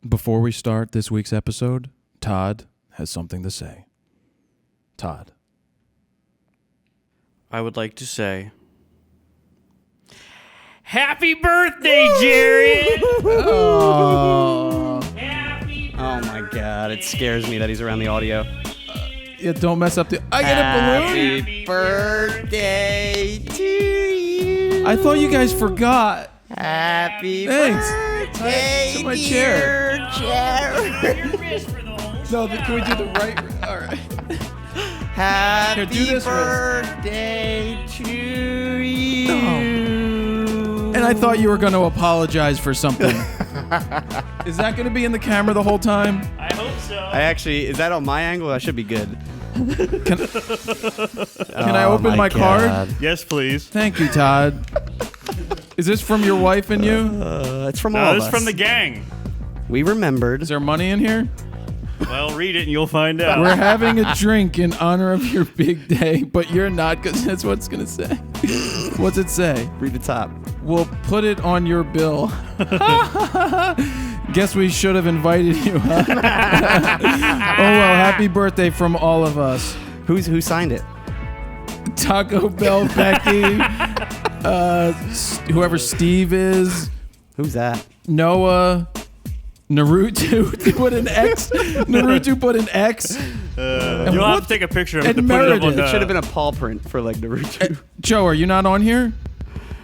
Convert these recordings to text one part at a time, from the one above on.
Before we start this week's episode, Todd has something to say. Todd. I would like to say, happy birthday, Jared! Happy birthday. Oh my god, it scares me that he's around the audio. Yeah, don't mess up the... I get a balloon? Happy birthday to you. I thought you guys forgot. Happy Thanks. birthday, To my dear Jared. Your wrist for the whole No, can we do the right... All right. Happy do this birthday to you. And I thought you were going to apologize for something. Is that going to be in the camera the whole time? I hope so. Is that on my angle? That should be good. Can I open my card? Yes, please. Thank you, Todd. Is this from your wife and you? It's from all No, of this us. is from the gang. We remembered. Is there money in here? Well, read it and you'll find out. We're having a drink in honor of your big day, but you're not, because that's what it's going to say. What's it say? Read the top. We'll put it on your bill. Guess we should have invited you, huh? Oh, well, happy birthday from all of us. Who signed it? Taco Bell Becky, whoever Steve is, Who's that? Noah, Naruto put an X. Naruto put an X. You'll have to take a picture of it and to put it up on Meredith. the... It should have been a paw print for like Naruto. Joe, are you not on here?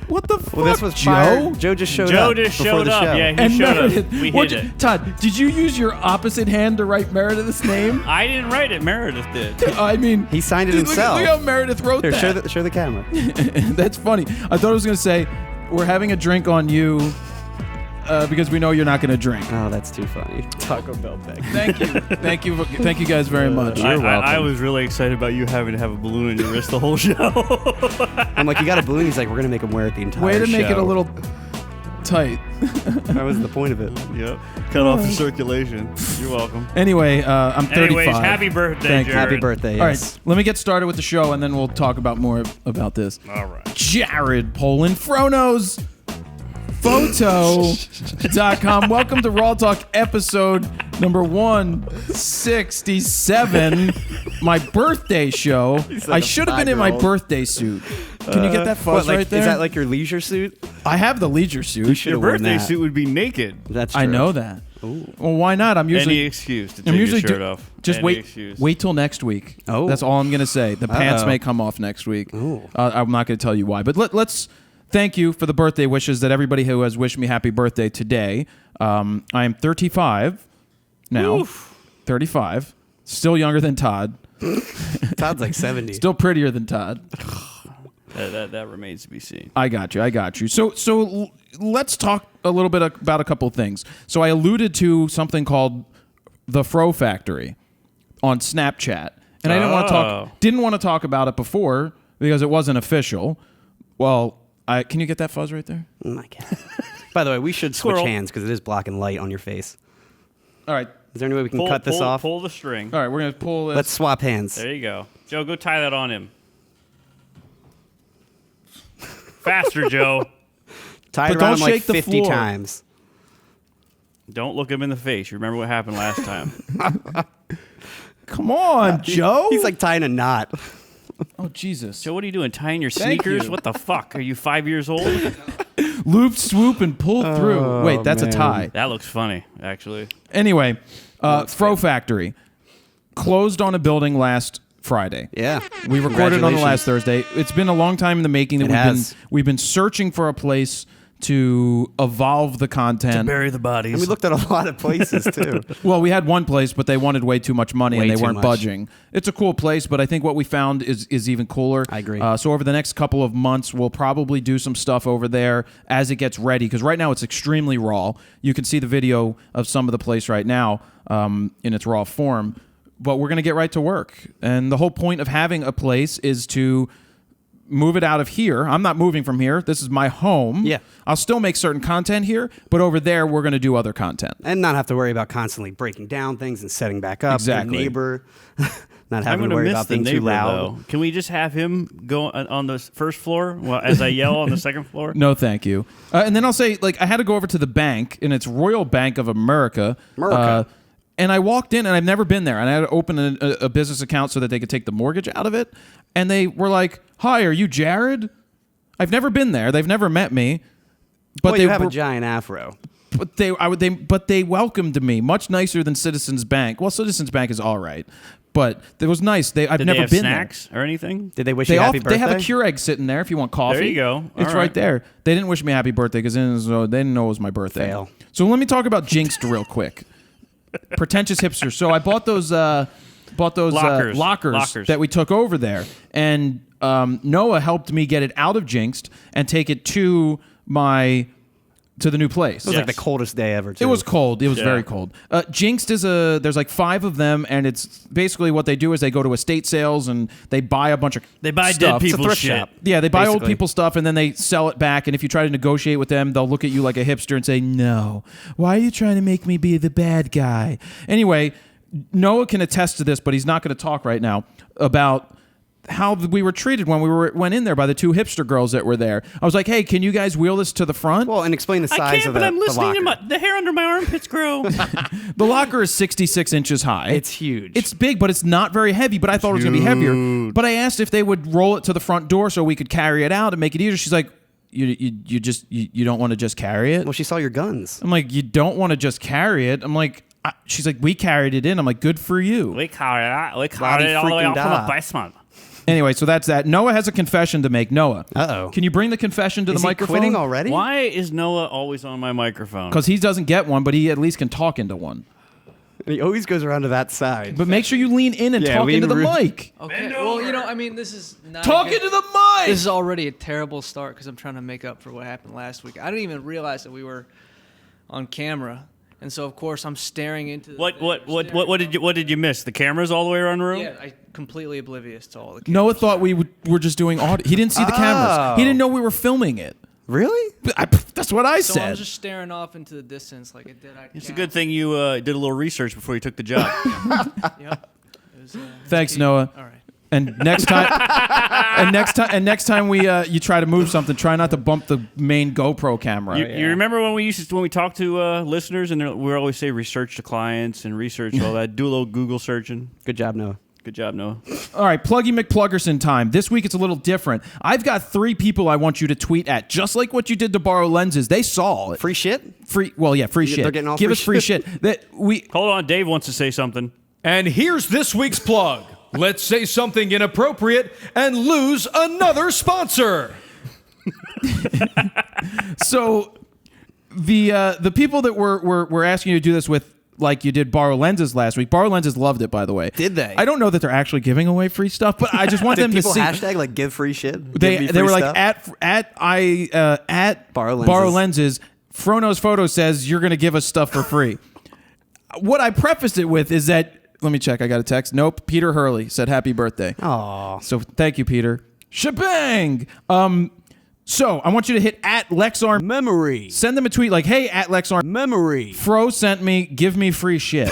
What the fuck, Well, this was Joe? prior. Joe just showed up. Joe just before showed the up. show. Yeah, he And showed Meredith. up. We What'd hid you- it. Todd, did you use your opposite hand to write Meredith's name? I didn't write it. Meredith did. I mean, He signed it dude, himself. Look how Meredith wrote Here, that. show the camera. That's funny. I thought I was going to say, we're having a drink on you because we know you're not going to drink. Oh, that's too funny. Taco Bell bag. Thank you. Thank you guys very much. I was really excited about you having to have a balloon in your wrist the whole show. I'm like, you got a balloon? He's like, we're gonna make him wear it the entire Way to make it a show. little tight. That was the point of it. Yep. Cut off the circulation. You're welcome. Anyway, I'm 35. Anyways, happy birthday, Thank you. Jared. Happy birthday. All Yes. right, let me get started with the show, and then we'll talk about more about this. All right. Jared Poland, Fronos Photo.com. Welcome to RAWtalk episode number 167, my birthday show. like I a should have been in my 5-year-old. birthday suit. Can you get that fuzz What, like, right there? Is that like your leisure suit? I have the leisure You suit. should Your have worn birthday that. suit would be naked. That's true. I know that. Ooh. Well, why not? I'm Any usually excuse to I'm take usually your shirt off. just Any excuse. wait till next week. Oh. That's all I'm gonna say. The pants Uh-oh. may come off next week. Ooh. I'm not gonna tell you why, but let's thank you for the birthday wishes that everybody who has wished me happy birthday today. I am 35 now. Oof. 35, still younger than Todd, Todd's like 70. still prettier than Todd. That remains to be seen. I got you. So let's talk a little bit about a couple of things. So I alluded to something called the Fro Factory on Snapchat, and I didn't want to talk about it before because it wasn't official. Well, can you get that fuzz right there? Oh my God. By the way, we should switch Squirrel. hands because it is blocking light on your face. All right, Is there any way we can cut this off? Pull the string. all right, we're gonna pull this. Let's swap hands. There you go. Joe, go tie that on him. Faster, Joe. Tie But it around don't him like shake the 50 floor. times. Don't look him in the face. You remember what happened last time. Come on, Joe. He's like tying a knot. oh Jesus. Joe, what are you doing? Tying your Thank sneakers? you. What the fuck? Are you 5 years old? Loop, swoop, and pull through. Oh, Wait, that's man. a tie. That looks funny, actually. Anyway, Fro Factory closed on a building last Friday. Yeah. We recorded on the last Congratulations. Thursday. It's been a long time in the making that It has. we've been searching for a place to evolve the content. Bury the bodies. And we looked at a lot of places too. Well, we had one place, but they wanted way too much money Way and they too weren't much. budging. It's a cool place, but I think what we found is even cooler. I agree. So over the next couple of months, we'll probably do some stuff over there as it gets ready, because right now it's extremely raw. You can see the video of some of the place right now in its raw form, but we're going to get right to work. And the whole point of having a place is to move it out of here. I'm not moving from here. This is my home. Yeah. I'll still make certain content here, but over there we're going to do other content. And not have to worry about constantly breaking down things and setting back up. Exactly. Your neighbor. Not I'm having going to to worry miss about the being neighbor, too loud. though. Can we just have him go on the first floor as I yell on the second floor? No, thank you. And then I'll say, like, I had to go over to the bank, and it's Royal Bank of America. And I walked in, and I've never been there. And I had to open a business account so that they could take the mortgage out of it. And they were like, "Hi, are you Jared?" I've never been there. They've never met me. But Well, they you have were, a giant afro. but they welcomed me much nicer than Citizens Bank. Well, Citizens Bank is all right, but it was nice. I've Did never they have been snacks or anything? Did they wish there. you happy birthday? They have a Keurig sitting there if you want coffee. There you go. It's All right right. there. They didn't wish me happy birthday because they didn't know it was my birthday. Fail. So let me talk about Jinxed real quick. Pretentious hipster. So I bought those lockers that we took over there, and Noah helped me get it out of Jinxed and take it to the new place. It was like the coldest day ever, too. It was cold. It was Yeah. very cold. Jinxed is there's like 5 of them, and it's basically what they do is they go to estate sales and they buy a bunch of They buy stuff. dead It's a people's thrift shit. shop. Yeah, they buy old Basically. people's stuff and then they sell it back. And if you try to negotiate with them, they'll look at you like a hipster and say, "No, why are you trying to make me be the bad guy?" Anyway, Noah can attest to this, but he's not going to talk right now about how we were treated when we went in there by the 2 hipster girls that were there. I was like, "Hey, can you guys wheel this to the front?" Well, and explain the I size can't, of but the I'm listening to locker. the hair under my armpits grow. The locker is 66 inches high. It's huge. It's big, but it's not very heavy. But I thought it was going to be heavier. But I asked if they would roll it to the front door so we could carry it out and make it easier. She's like, "You don't want to just carry it?" Well, she saw your guns. I'm like, "You don't want to just carry it?" I'm like, she's like, "We carried it in." I'm like, "Good for you." We carried it Bloody all the way freaking up from da. the basement. Anyway, so that's that. Noah has a confession to make. Noah, Uh-oh. can you bring the confession to Is the he microphone? quitting already? Why is Noah always on my microphone? Because he doesn't get one, but he at least can talk into one. And he always goes around to that side. But make sure you lean in and Yeah, talk lean into the re- mic. Okay. Well, I mean, this is not Talk a good- into the mic. This is already a terrible start because I'm trying to make up for what happened last week. I didn't even realize that we were on camera, and so of course I'm staring into. What did you miss? The cameras all the way around the room? Yeah, I completely oblivious to all the. Cameras. Noah thought we were just doing audio. He didn't see the cameras. He didn't know we were filming it. Really? That's what I So said. I'm just staring off into the distance like a dead-eyed It's a cat. good thing you did a little research before you took the job. Yep. It was, Thanks, key. Noah. All right. And next time, and next time you try to move something, try not to bump the main GoPro camera. You remember when we talk to listeners and we always say research to clients and research all that. Do a little Google searching. Good job, Noah. Good job, Noah. All right, Pluggy McPluggerson time. This week it's a little different. I've got 3 people I want you to tweet at, just like what you did to Borrow Lenses. They saw it. Free shit? Free shit. They're getting all Give free us free shit. Hold on, Dave wants to say something. And here's this week's plug. Let's say something inappropriate and lose another sponsor. So the people that we're asking you to do this with, like you did Borrow Lenses last week. Borrow Lenses loved it, by the way. Did they? I don't know that they're actually giving away free stuff, but I just want Did them to people see. hashtag like give free shit? They were like stuff? at Borrow Borrow Lenses. Lenses. Frono's photo says you're going to give us stuff for free. What I prefaced it with is that, let me check. I got a text. Nope. Peter Hurley said happy birthday. Aw. So thank you, Peter. Shebang. So I want you to hit at Lexarm. Memory. Send them a tweet like, "Hey, at Lexarm. Memory. Fro sent me. Give me free shit."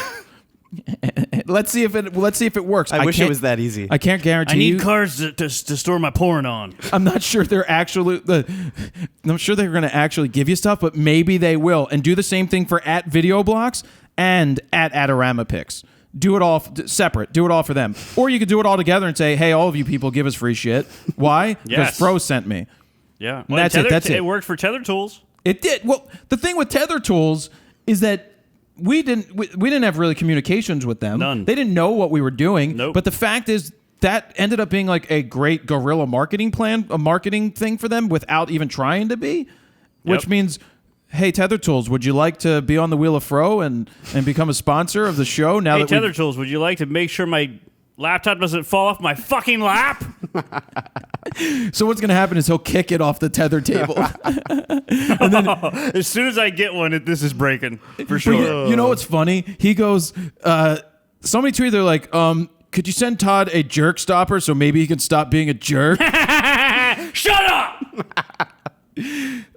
Let's see if it works. I wish it can't- was that easy. I can't guarantee I need you. cards to store my porn on. I'm not sure they're actually. I'm sure they're going to actually give you stuff, but maybe they will. And do the same thing for at Video Blocks and at Adorama Pics. Do it all separate. Do it all for them, or you could do it all together and say, "Hey, all of you people, give us free shit." Why? Because Yes. Fro sent me. Yeah. That's it, that's it. It worked for Tether Tools. It did. Well, the thing with Tether Tools is that we didn't have really communications with them. None. They didn't know what we were doing. Nope. But the fact is that ended up being like a great guerrilla marketing plan, a marketing thing for them without even trying to be, which Yep. means, hey, Tether Tools, would you like to be on the Wheel of Fro and become a sponsor of the show? Now Hey, that we've- Tether Tools, would you like to make sure my laptop doesn't fall off my fucking lap? So what's going to happen is he'll kick it off the tether table. As soon as I get one, this is breaking for sure. You know what's funny? He goes, somebody tweeted, they're like, could you send Todd a jerk stopper so maybe he can stop being a jerk? Shut up!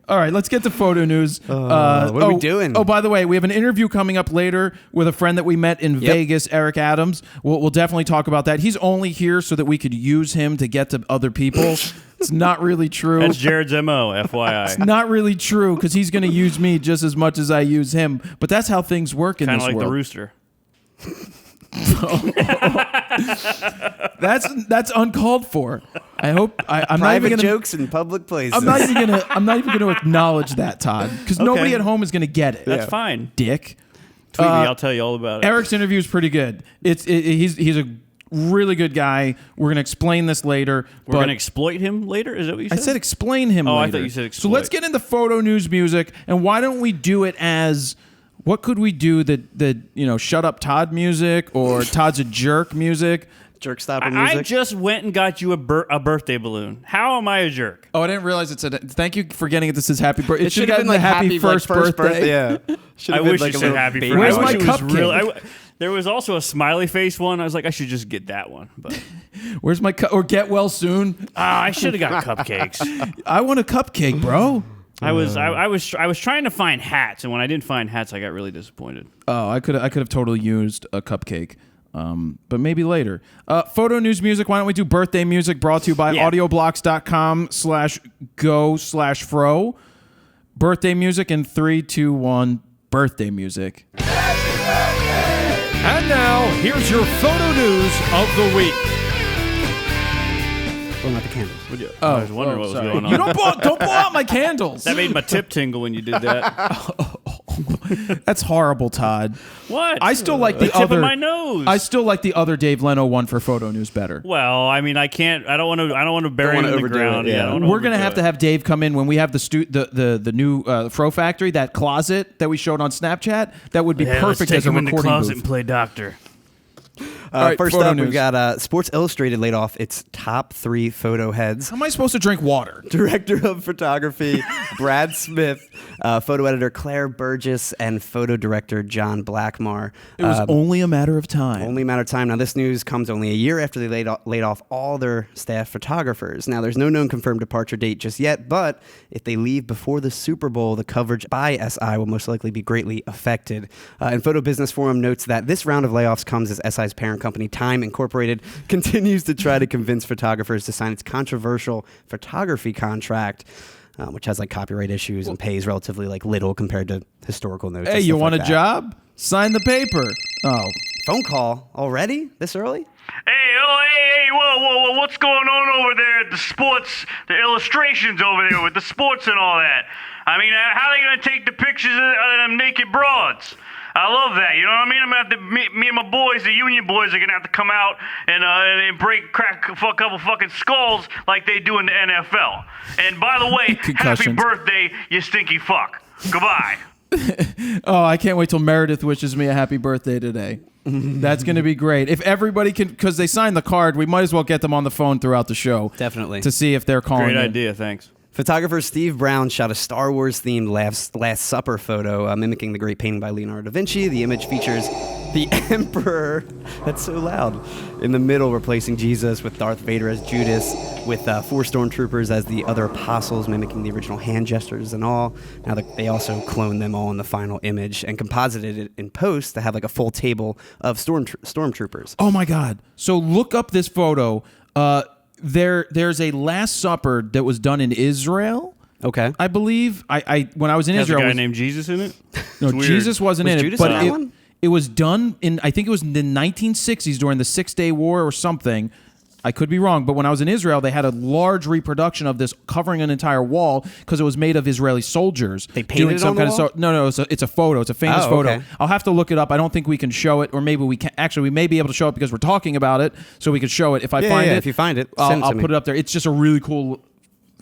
All right, let's get to photo news. What are we doing? Oh, by the way, we have an interview coming up later with a friend that we met in Vegas, Eric Adams. We'll definitely talk about that. He's only here so that we could use him to get to other people. It's not really true. That's Jared's MO, FYI. It's not really true because he's going to use me just as much as I use him. But that's how things work in Kind this of like world. the rooster. That's uncalled for. I hope I'm not Private even gonna, jokes in public places. I'm not even gonna acknowledge that, Todd, because nobody at home is gonna get it. That's fine. Dick. Tweet me, I'll tell you all about it. Eric's interview is pretty good. He's a really good guy. We're gonna explain this later. We're going to exploit him later? Is that what you I said? said explain him. Oh, I later. thought you said So exploit. let's get into photo news music, and why don't we do it as? What could we do that shut up Todd music or Todd's a jerk music? Jerk stopper I music. just went and got you a birthday balloon. How am I a jerk? Oh, I didn't realize it said. Thank you for getting it. This is happy birthday. It should should have have been been the like happy first birthday. Yeah. Should I have been wish like you a said little happy baby. birthday. Where's I my wish it was cupcake? real. There was also a smiley face one. I was like, I should just get that one. But Where's my or get well soon? I should have got cupcakes. I want a cupcake, bro. I was trying to find hats, and when I didn't find hats, I got really disappointed. Oh, I could have totally used a cupcake. But maybe later. Photo news music. Why don't we do birthday music brought to you by audioblocks.com/go/fro. Birthday music in 3, 2, 1. Birthday music. And now, here's your photo news of the week. Well, not the candles. I was wondering what was sorry. going on. You don't blow out my candles. That made my tip tingle when you did that. That's horrible, Todd. What? I still like the the tip other. of my nose. I still like the other Dave Leno one for photo news better. Well, I mean, I can't. I don't want to bury him wanna in the overdo ground. it, yeah. I don't wanna We're gonna overdo have to have Dave come in when we have the new Fro Factory, that closet that we showed on Snapchat. That would be Yeah, perfect let's as take a him in the recording closet booth. and play doctor. All right, First photo up, news. we've got Sports Illustrated laid off its top 3 photo heads. How am I supposed to drink water? Director of photography Brad Smith, photo editor Claire Burgess, and photo director John Blackmar. It was only a matter of time. Only a matter of time. Now, this news comes only a year after they laid off all their staff photographers. Now, there's no known confirmed departure date just yet, but if they leave before the Super Bowl, the coverage by SI will most likely be greatly affected. And Photo Business Forum notes that this round of layoffs comes as SI's parent company, Time Incorporated, continues to try to convince photographers to sign its controversial photography contract, which has like copyright issues and pays relatively like little compared to historical notes. Hey, and you stuff want like a that. job? Sign the paper. Oh, Phone call already? This early? Hey, whoa, what's going on over there at the sports, the illustrations over there with the sports and all that? I mean, how are they going to take the pictures of them naked broads? I love that, you know what I mean? I'm going to have to, me and my boys, the union boys, are going to have to come out and crack a couple fucking skulls like they do in the NFL. And by the way, happy Concussions. birthday, you stinky fuck. Goodbye. oh, I can't wait till Meredith wishes me a happy birthday today. That's going to be great. If everybody can, because they signed the card, we might as well get them on the phone throughout the show. Definitely. To see if they're calling Great in. idea. Thanks. Photographer Steve Brown shot a Star Wars-themed Last Supper photo, mimicking the great painting by Leonardo da Vinci. The image features the Emperor, that's so loud, in the middle, replacing Jesus with Darth Vader as Judas, with 4 stormtroopers as the other apostles, mimicking the original hand gestures and all. Now, they also cloned them all in the final image and composited it in post to have like a full table of stormtroopers. Oh my God! So look up this photo. There's a Last Supper that was done in Israel. Okay. I believe. I when I was in Has a Israel, guy was- named Jesus in it? no, It's weird. Jesus wasn't Was in Judas it, but in that one? it was done in. I think it was in the 1960s during the 6-Day War or something. I could be wrong, but when I was in Israel, they had a large reproduction of this covering an entire wall because it was made of Israeli soldiers. They painted doing it some on the kind wall? of no, it's a photo. It's a famous Oh, photo. okay. I'll have to look it up. I don't think we can show it, or maybe we can. Actually, we may be able to show it because we're talking about it, so we could show it. If I find it, if you find it, send it to I'll me. put it up there. It's just a really cool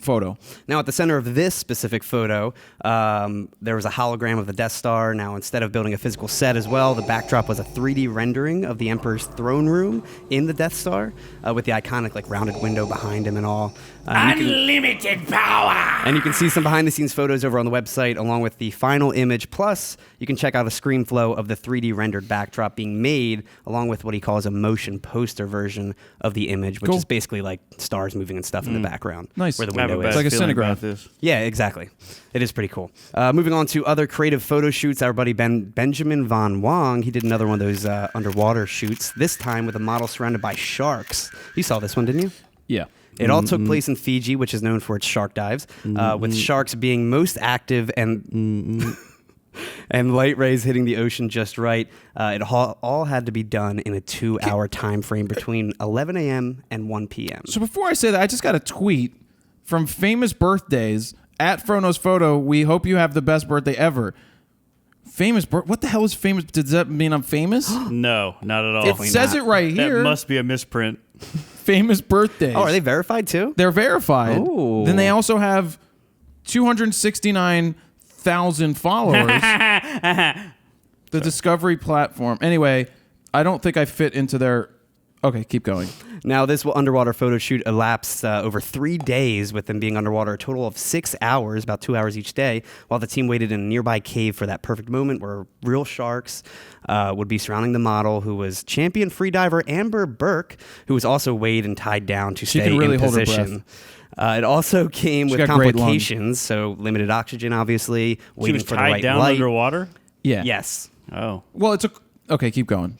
photo. Now, at the center of this specific photo, there was a hologram of the Death Star. Now, instead of building a physical set as well, the backdrop was a 3D rendering of the Emperor's throne room in the Death Star, with the iconic like rounded window behind him and all. Unlimited power! And you can see some behind-the-scenes photos over on the website, along with the final image. Plus, you can check out a screen flow of the 3D rendered backdrop being made, along with what he calls a motion poster version of the image, which Cool. is basically like stars moving and stuff in the background. Nice. Where the I window bad is. It's like a feeling cinemagraph. about this. Yeah, exactly. It is pretty cool. Moving on to other creative photo shoots, our buddy Benjamin Von Wong, he did another one of those underwater shoots, this time with a model surrounded by sharks. You saw this one, didn't you? Yeah. It all took place in Fiji, which is known for its shark dives, with sharks being most active and and light rays hitting the ocean just right. It all had to be done in a 2-hour time frame between 11 a.m. and 1 p.m. So before I say that, I just got a tweet from Famous Birthdays at Frono's Photo. We hope you have the best birthday ever. What the hell is famous? Does that mean I'm famous? No, not at all. It says it right That here. must be a misprint. Famous Birthdays. Oh, are they verified too? They're verified. Ooh. Then they also have 269,000 followers. The Discovery platform. Anyway, I don't think I fit into their... Okay, keep going. Now, this underwater photo shoot elapsed over 3 days, with them being underwater a total of 6 hours, about 2 hours each day, while the team waited in a nearby cave for that perfect moment where real sharks would be surrounding the model, who was champion freediver Amber Burke, who was also weighed and tied down to She stay can really in hold her position. It also came with got great lungs. complications, so limited oxygen, obviously, She waiting was for the tied right down light. underwater? Yeah. Yes. Oh. Well, it's a... Okay, keep going.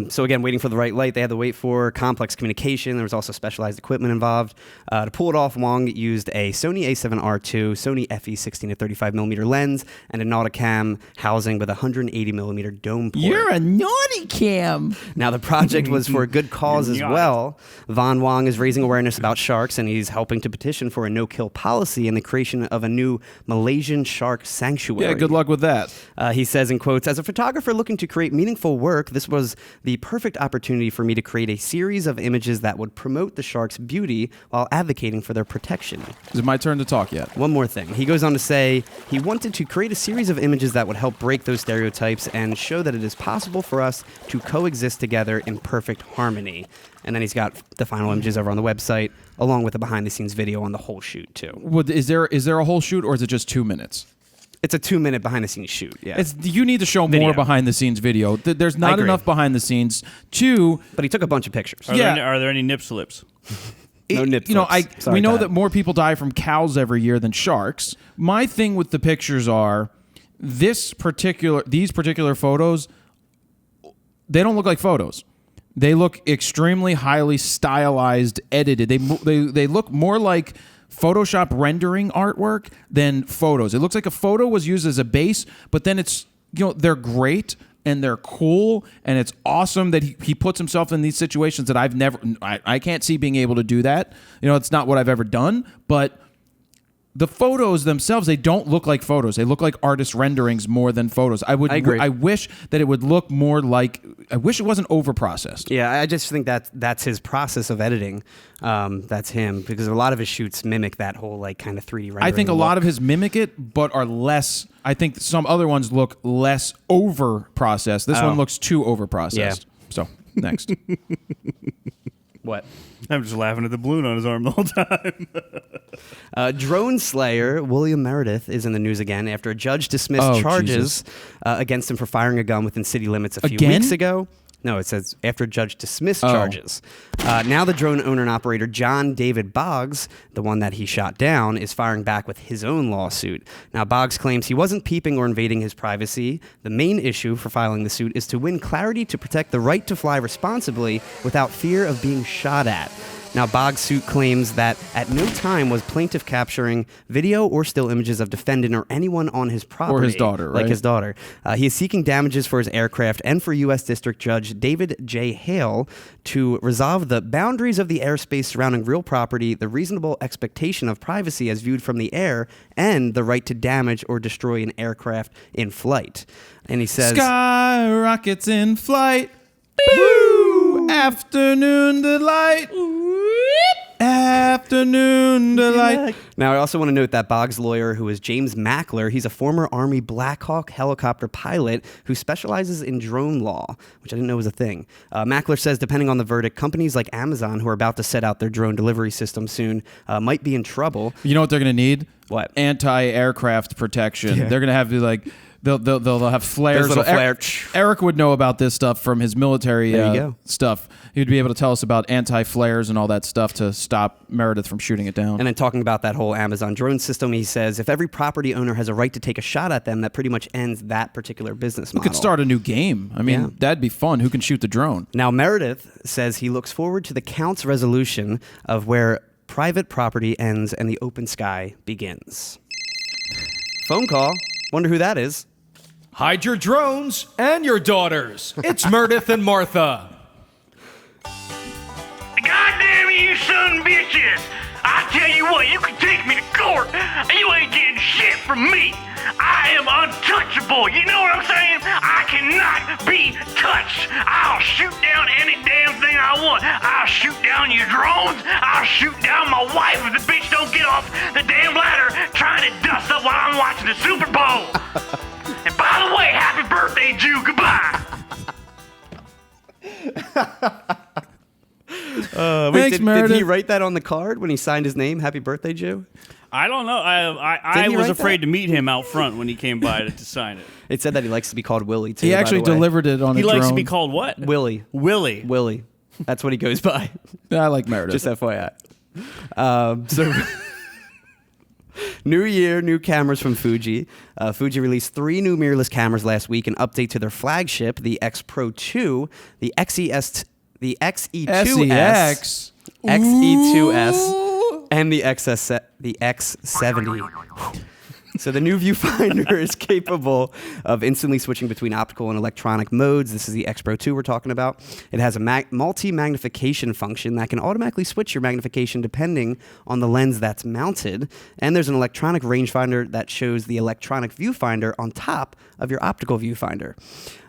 So again, waiting for the right light, they had to wait for complex communication. There was also specialized equipment involved. To pull it off, Wong used a Sony A7R II, Sony FE 16 to 35mm lens, and a Nauticam housing with a 180mm dome port. You're a naughty cam. Now, the project was for a good cause as Yacht. well. Von Wong is raising awareness about sharks, and he's helping to petition for a no-kill policy and the creation of a new Malaysian shark sanctuary. Yeah, good luck with that. He says, in quotes, "As a photographer looking to create meaningful work, this was the perfect opportunity for me to create a series of images that would promote the shark's beauty while advocating for their protection." Is it my turn to talk yet? One more thing. He goes on to say he wanted to create a series of images that would help break those stereotypes and show that it is possible for us to coexist together in perfect harmony. And then he's got the final images over on the website, along with a behind-the-scenes video on the whole shoot, too. Is there a whole shoot, or is it just 2 minutes? It's a 2-minute behind-the-scenes shoot, yeah. You need to show Video. more behind-the-scenes video. There's not agree. enough behind the scenes. Two, But he took a bunch of pictures. Are there any nip slips? No nip you know, flips. Sorry, we know Todd. that more people die from cows every year than sharks. My thing with the pictures are these particular photos. They don't look like photos. They look extremely highly stylized, edited. They look more like Photoshop rendering artwork than photos. It looks like a photo was used as a base, but then they're great and they're cool, and it's awesome that he puts himself in these situations that I can't see being able to do that. It's not what I've ever done, but the photos themselves, they don't look like photos. They look like artist renderings more than photos. I agree. I wish that it would look more like. I wish it wasn't over processed. Yeah, I just think that's his process of editing. That's him, because a lot of his shoots mimic that whole kind of 3D rendering. I think a look. lot of his mimic it, but are less. I think some other ones look less over processed. This one looks too over processed. Yeah. So next. What? I'm just laughing at the balloon on his arm the whole time. Drone slayer William Meredith is in the news again after a judge dismissed charges against him for firing a gun within city limits a few Again? weeks ago. No, it says after a judge dismissed charges. Now the drone owner and operator John David Boggs, the one that he shot down, is firing back with his own lawsuit. Now Boggs claims he wasn't peeping or invading his privacy. The main issue for filing the suit is to win clarity to protect the right to fly responsibly without fear of being shot at. Now, Boggs' suit claims that at no time was plaintiff capturing video or still images of defendant or anyone on his property. Or his daughter, right? Like his daughter. He is seeking damages for his aircraft and for U.S. District Judge David J. Hale to resolve the boundaries of the airspace surrounding real property, the reasonable expectation of privacy as viewed from the air, and the right to damage or destroy an aircraft in flight. And he says... Sky rockets in flight. Boo! Afternoon delight. Afternoon delight. Now, I also want to note that Boggs' lawyer, who is James Mackler, he's a former Army Black Hawk helicopter pilot who specializes in drone law, which I didn't know was a thing. Mackler says, depending on the verdict, companies like Amazon, who are about to set out their drone delivery system soon, might be in trouble. You know what they're going to need? What? Anti-aircraft protection. Yeah. They're going to have to They'll have flares. Those little Eric would know about this stuff from his military There you go. stuff. He'd be able to tell us about anti-flares and all that stuff to stop Meredith from shooting it down. And then talking about that whole Amazon drone system, he says if every property owner has a right to take a shot at them, that pretty much ends that particular business model. We could start a new game. I mean, Yeah. that'd be fun. Who can shoot the drone? Now, Meredith says he looks forward to the count's resolution of where private property ends and the open sky begins. Phone call. Wonder who that is. Hide your drones and your daughters. It's Meredith and Martha. God damn you son of bitches! I tell you what, you can take me to court. You ain't getting shit from me. I am untouchable. You know what I'm saying? I cannot be touched. I'll shoot down any damn thing I want. I'll shoot down your drones. I'll shoot down my wife if the bitch don't get off the damn ladder trying to dust up while I'm watching the Super Bowl. And by the way, happy birthday, Jew. Goodbye. Thanks, did Meredith. he write that on the card when he signed his name? Happy birthday, Jew? I don't know. I Did he was write afraid that? to meet him out front when he came by to sign it. It said that he likes to be called Willie, too. He by actually the way. delivered it on He a likes drone. to be called what? Willie. Willie. That's what he goes by. I like Meredith. Just FYI. So, new year, new cameras from Fuji. Fuji released 3 new mirrorless cameras last week, an update to their flagship, the X Pro 2, the XE2S, SEX. XE2S, and the X70. So the new viewfinder is capable of instantly switching between optical and electronic modes. This is the X Pro 2 we're talking about. It has a multi-magnification function that can automatically switch your magnification depending on the lens that's mounted. And there's an electronic rangefinder that shows the electronic viewfinder on top of your optical viewfinder.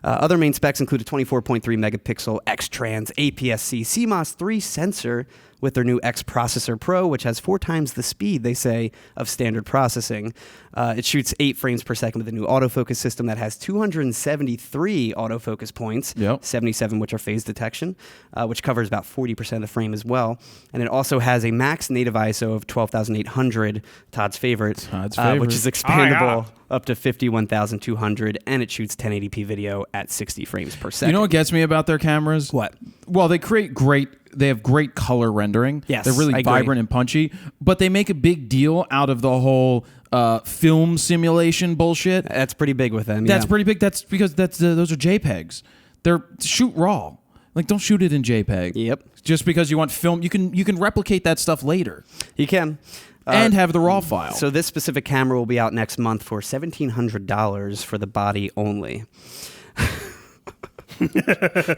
Other main specs include a 24.3 megapixel X-Trans APS-C CMOS 3 sensor with their new X Processor Pro, which has 4 times the speed, they say, of standard processing. It shoots 8 frames per second with a new autofocus system that has 273 autofocus points, 77 which are phase detection, which covers about 40% of the frame as well. And it also has a max native ISO of 12,800, Todd's favorite, which is expandable up to 51,200, and it shoots 1080p video at 60 frames per second. You know what gets me about their cameras? What? Well, they have great color rendering. Yes, they're really I agree. vibrant and punchy, but they make a big deal out of the whole film simulation bullshit. That's pretty big with them. That's yeah. pretty big. That's because those are JPEGs. They're shoot raw. Like, don't shoot it in JPEG. Yep. Just because you want film, you can replicate that stuff later You can. and have the raw file. So this specific camera will be out next month for $1,700 for the body only. You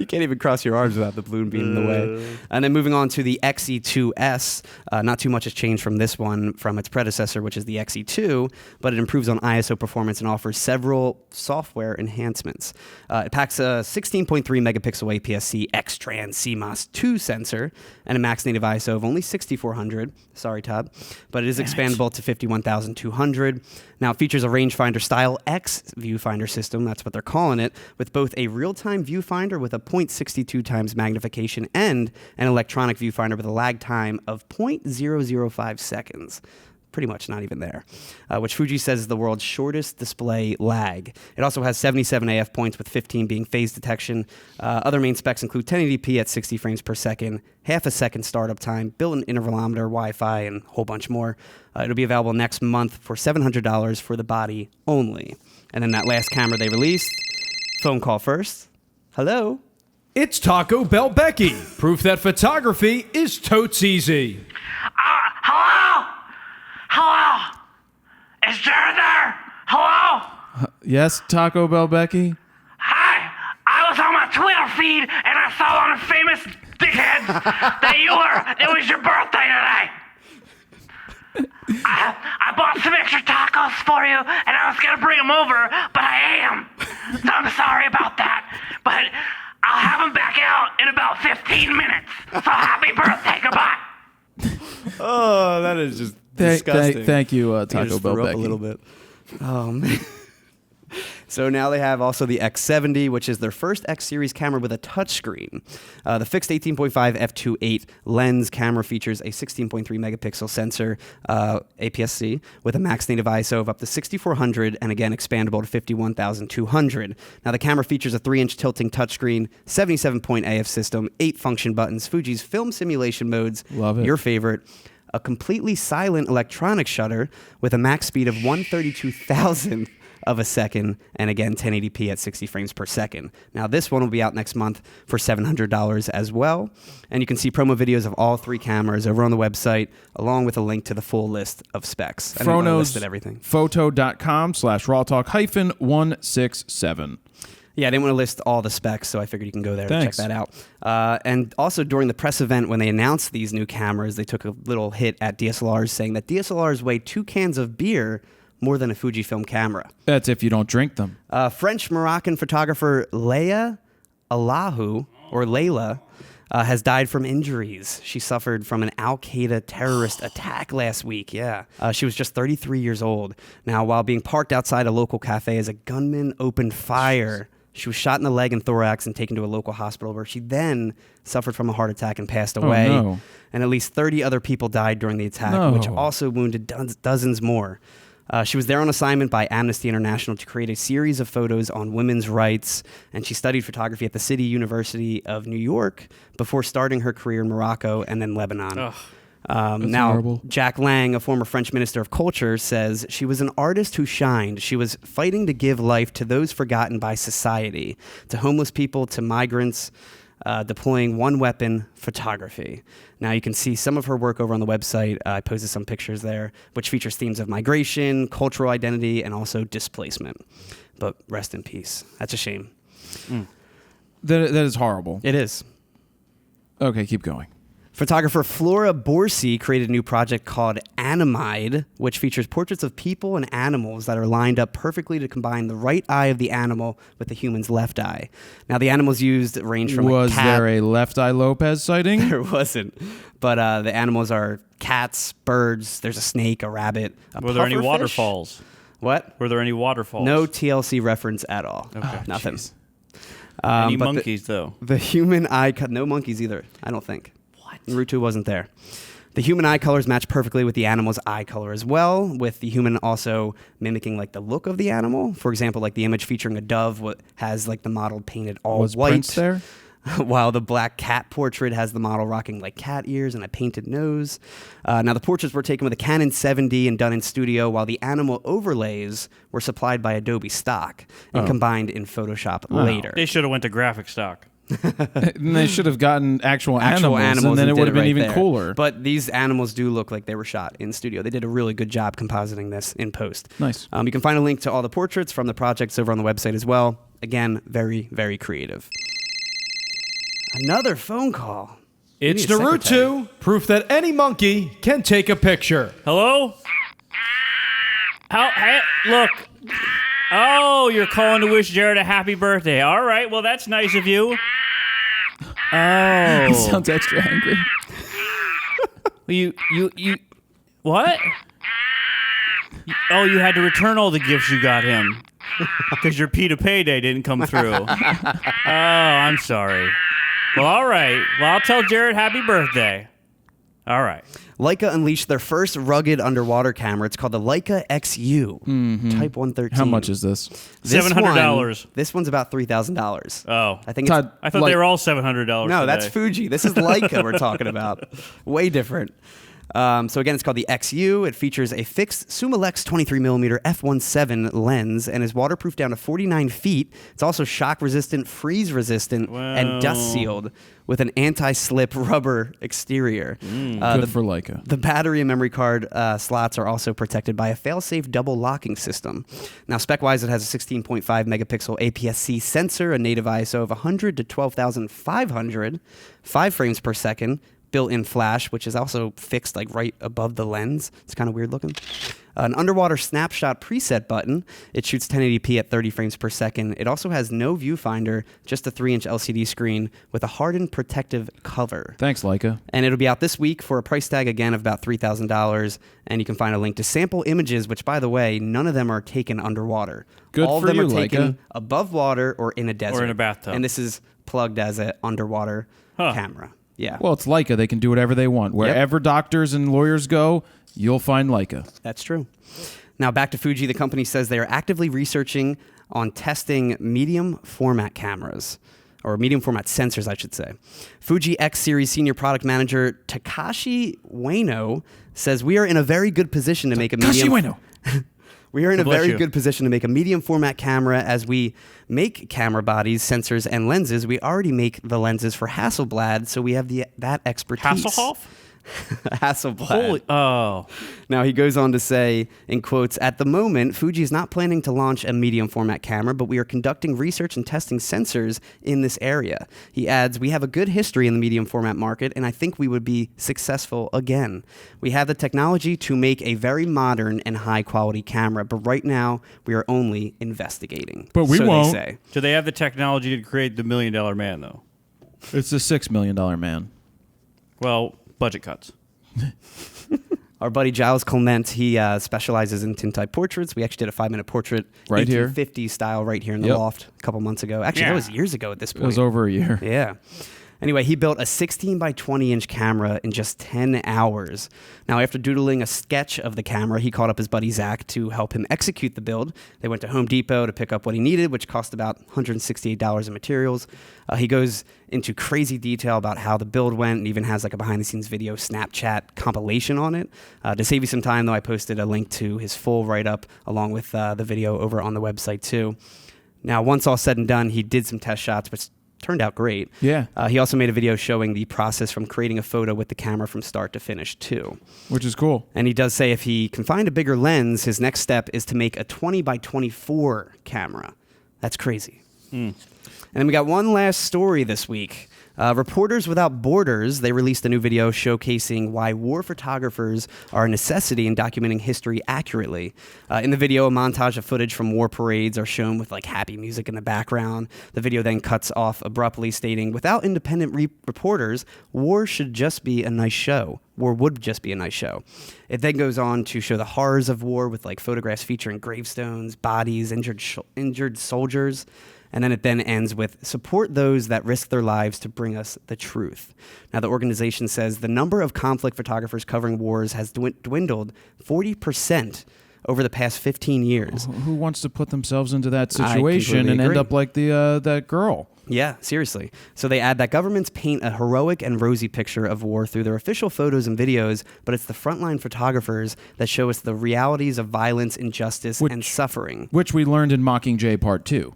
can't even cross your arms without the balloon being in the way. And then moving on to the XE2S, not too much has changed from this one from its predecessor, which is the XE2, but it improves on ISO performance and offers several software enhancements. It packs a 16.3 megapixel APS-C X-Trans CMOS 2 sensor and a max native ISO of only 6400. Sorry, Todd. But it is expandable to 51,200. Now, it features a rangefinder style X viewfinder system, that's what they're calling it, with both a real-time viewfinder with a 0.62 times magnification and an electronic viewfinder with a lag time of 0.005 seconds. Pretty much not even there, which Fuji says is the world's shortest display lag. It also has 77 AF points, with 15 being phase detection. Other main specs include 1080p at 60 frames per second, half a second startup time, built-in intervalometer, Wi-Fi, and a whole bunch more. It'll be available next month for $700 for the body only. And then that last camera they released, phone call first. Hello? It's Taco Bell Becky. Proof that photography is totes easy. Hello? Hello? Is Jared there? Hello? Yes, Taco Bell Becky? Hi. I was on my Twitter feed and I saw on the famous dickheads that it was your birthday today. I bought some extra tacos for you and I was going to bring them over, but I am. So I'm sorry about that. But I'll have them back out in about 15 minutes. So happy birthday. Goodbye. Oh, that is just disgusting. Thank you, I Taco just Bell threw up Becky. a little bit. Oh, man. So now they have also the X70, which is their first X series camera with a touchscreen. The fixed 18.5 f2.8 lens camera features a 16.3 megapixel sensor, APS-C, with a max native ISO of up to 6400 and again expandable to 51,200. Now the camera features a 3-inch tilting touchscreen, 77-point AF system, 8 function buttons, Fuji's film simulation modes, Love it. your favorite, a completely silent electronic shutter with a max speed of 132,000th of a second, and again 1080p at 60 frames per second. Now this one will be out next month for $700 as well, and you can see promo videos of all 3 cameras over on the website, along with a link to the full list of specs. And I listed everything. Photo.com/RAWtalk-167. Yeah, I didn't want to list all the specs, so I figured you can go there Thanks. and check that out. And also during the press event, when they announced these new cameras, they took a little hit at DSLRs, saying that DSLRs weigh 2 cans of beer more than a Fujifilm camera. That's if you don't drink them. French-Moroccan photographer Leia Allahu, or Layla, has died from injuries. She suffered from an Al-Qaeda terrorist attack last week. Yeah. She was just 33 years old. Now, while being parked outside a local cafe as a gunman opened fire, she was shot in the leg and thorax and taken to a local hospital where she then suffered from a heart attack and passed away. no. And at least 30 other people died during the attack, No. which also wounded dozens more. She was there on assignment by Amnesty International to create a series of photos on women's rights, and she studied photography at the City University of New York before starting her career in Morocco and then Lebanon. Now, horrible. Jack Lang, a former French minister of culture, says she was an artist who shined. She was fighting to give life to those forgotten by society, to homeless people, to migrants, deploying one weapon, photography. Now you can see some of her work over on the website. I posted some pictures there, which features themes of migration, cultural identity, and also displacement. But rest in peace. That's a shame. That is horrible. It is. Okay, keep going. Photographer Flora Borsi created a new project called Animide, which features portraits of people and animals that are lined up perfectly to combine the right eye of the animal with the human's left eye. Now, the animals used range from Was a cat. there a Left Eye Lopez sighting? There wasn't. But the animals are cats, birds, there's a snake, a rabbit, a Were there any pufferfish. waterfalls? What? Were there any waterfalls? No TLC reference at all. Okay. Nothing. jeez. Any But monkeys, though? The human eye, no monkeys either, I don't think. What? Route 2 wasn't there. The human eye colors match perfectly with the animal's eye color as well, with the human also mimicking like the look of the animal. For example, like the image featuring a dove has like the model painted all Was white. Prince there? While the black cat portrait has the model rocking like cat ears and a painted nose. Now, the portraits were taken with a Canon 7D and done in studio, while the animal overlays were supplied by Adobe stock and combined in Photoshop later. They should have went to graphic stock. And they should have gotten actual animals, animals, and then it did would have been right even there. cooler. But these animals do look like they were shot in studio. They did a really good job compositing this in post. Nice. You can find a link to all the portraits from the projects over on the website as well. Again, very, very creative. Another phone call. We It's need a secretary. Naruto, proof that any monkey can take a picture. Hello? Hey, look. Oh, you're calling to wish Jared a happy birthday. All right, well, that's nice of you. Oh. Sounds extra angry. You, what? Oh, you had to return all the gifts you got him because your P to payday didn't come through. Oh, I'm sorry. Well, all right. Well, I'll tell Jared happy birthday. All right. Leica unleashed their first rugged underwater camera. It's called the Leica XU, Type 113. How much is this? This $700. This one's about $3,000. Oh. I think Todd, I thought they were all $700. No, that's today. Fuji. This is Leica we're talking about. Way different. So again, it's called the XU. It features a fixed Summalex 23mm f1.7 lens and is waterproof down to 49 feet. It's also shock resistant, freeze resistant, and dust sealed with an anti-slip rubber exterior. Good for Leica. The battery and memory card slots are also protected by a fail-safe double locking system. Now, spec-wise, it has a 16.5 megapixel APS-C sensor, a native ISO of 100 to 12,500, 5 frames per second, built-in flash, which is also fixed like right above the lens. It's kind of weird looking. An underwater snapshot preset button. It shoots 1080p at 30 frames per second. It also has no viewfinder, just a 3-inch LCD screen with a hardened protective cover. Thanks, Leica. And it'll be out this week for a price tag, again, of about $3,000. And you can find a link to sample images, which, by the way, none of them are taken underwater. Good All for of them you, are taken Leica. above water or in a desert. Or in a bathtub. And this is plugged as an underwater camera. Yeah. Well, it's Leica. They can do whatever they want. Wherever doctors and lawyers go, you'll find Leica. That's true. Now, back to Fuji. The company says they are actively researching on testing medium format cameras, or medium format sensors, I should say. Fuji X Series Senior Product Manager Takashi Ueno says, we are in a very good position to make a medium... Ueno. We are in a Bless very you. good position to make a medium format camera. As we make camera bodies, sensors, and lenses, we already make the lenses for Hasselblad, so we have that expertise. Hasselhoff? Hasselblad. Holy, oh. Now, he goes on to say, in quotes, at the moment, Fuji is not planning to launch a medium format camera, but we are conducting research and testing sensors in this area. He adds, we have a good history in the medium format market, and I think we would be successful again. We have the technology to make a very modern and high quality camera, but right now we are only investigating. But we so won't. They say. Do they have the technology to create the $1 Million Man, though? It's a $6 million man. Well, budget cuts. Our buddy Giles Clement, he specializes in tintype portraits. We actually did a 5-minute portrait, Right here. 1850 style, right here in the Yep. loft a couple months ago. Actually, Yeah. that was years ago at this It point. was over a year. Yeah. Anyway, he built a 16 by 20 inch camera in just 10 hours. Now, after doodling a sketch of the camera, he called up his buddy Zach to help him execute the build. They went to Home Depot to pick up what he needed, which cost about $168 in materials. He goes into crazy detail about how the build went and even has like a behind the scenes video Snapchat compilation on it. To save you some time, though, I posted a link to his full write-up along with the video over on the website, too. Now, once all said and done, he did some test shots, which turned out great. Yeah. He also made a video showing the process from creating a photo with the camera from start to finish, too. Which is cool. And he does say if he can find a bigger lens, his next step is to make a 20 by 24 camera. That's crazy. And then we got one last story this week. Reporters Without Borders, they released a new video showcasing why war photographers are a necessity in documenting history accurately. In the video, a montage of footage from war parades are shown with like happy music in the background. The video then cuts off abruptly, stating, without independent reporters, war should just be a nice show. War would just be a nice show. It then goes on to show the horrors of war with like photographs featuring gravestones, bodies, injured soldiers. And then it then ends with, support those that risk their lives to bring us the truth. Now, the organization says the number of conflict photographers covering wars has dwindled 40% over the past 15 years. Who wants to put themselves into that I situation completely and end agree. up like that girl? Yeah, seriously. So they add that governments paint a heroic and rosy picture of war through their official photos and videos, but it's the frontline photographers that show us the realities of violence, injustice, and suffering. Which we learned in Mockingjay Part 2.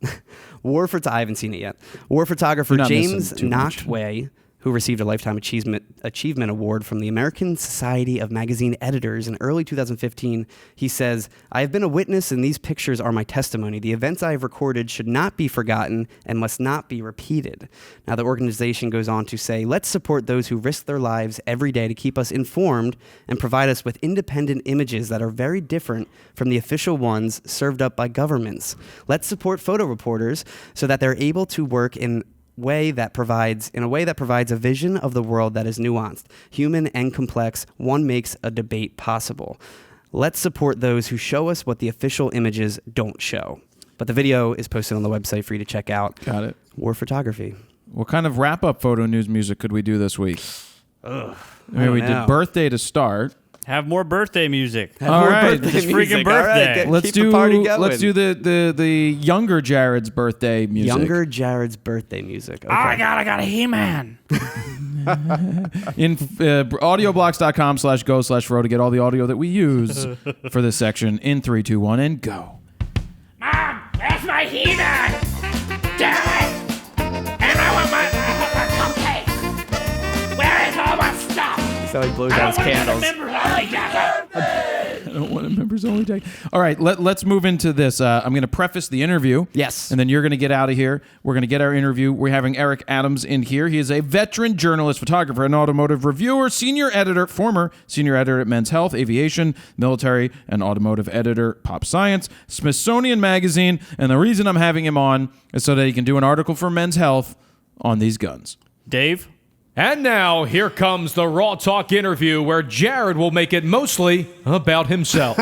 I haven't seen it yet. War photographer You're not James missing too much. Nachtwey, who received a Lifetime Achievement Award from the American Society of Magazine Editors in early 2015, he says, I have been a witness and these pictures are my testimony. The events I have recorded should not be forgotten and must not be repeated. Now, the organization goes on to say, let's support those who risk their lives every day to keep us informed and provide us with independent images that are very different from the official ones served up by governments. Let's support photo reporters so that they're able to work in a way that provides a vision of the world that is nuanced, human, and complex. One makes a debate possible. Let's support those who show us what the official images don't show. But the video is posted on the website for you to check out. Got it. War photography. What kind of wrap-up photo news music could we do this week? I mean, we know. did birthday to start. Have more birthday music. All right. It's freaking birthday. Let's keep the party do going. let's do the younger Jared's birthday music. Younger Jared's birthday music. Okay. I got a He-Man. In audioblocks.com/go/Fro to get all the audio that we use for this section. In 3, 2, 1, and go. Mom, where's my He-Man? Damn it! And I want my cupcake. Where is all my stuff? So he blows out his candles. Remember Lolly Jagger. don't want a members only tag. All right, let's move into this. I'm going to preface the interview. Yes. And then you're going to get out of here. We're going to get our interview. We're having Eric Adams in here. He is a veteran journalist, photographer, and automotive reviewer, former senior editor at Men's Health, Aviation, Military, and automotive editor, Pop Science, Smithsonian Magazine. And the reason I'm having him on is so that he can do an article for Men's Health on these guns. Dave? And now, here comes the Raw Talk interview where Jared will make it mostly about himself.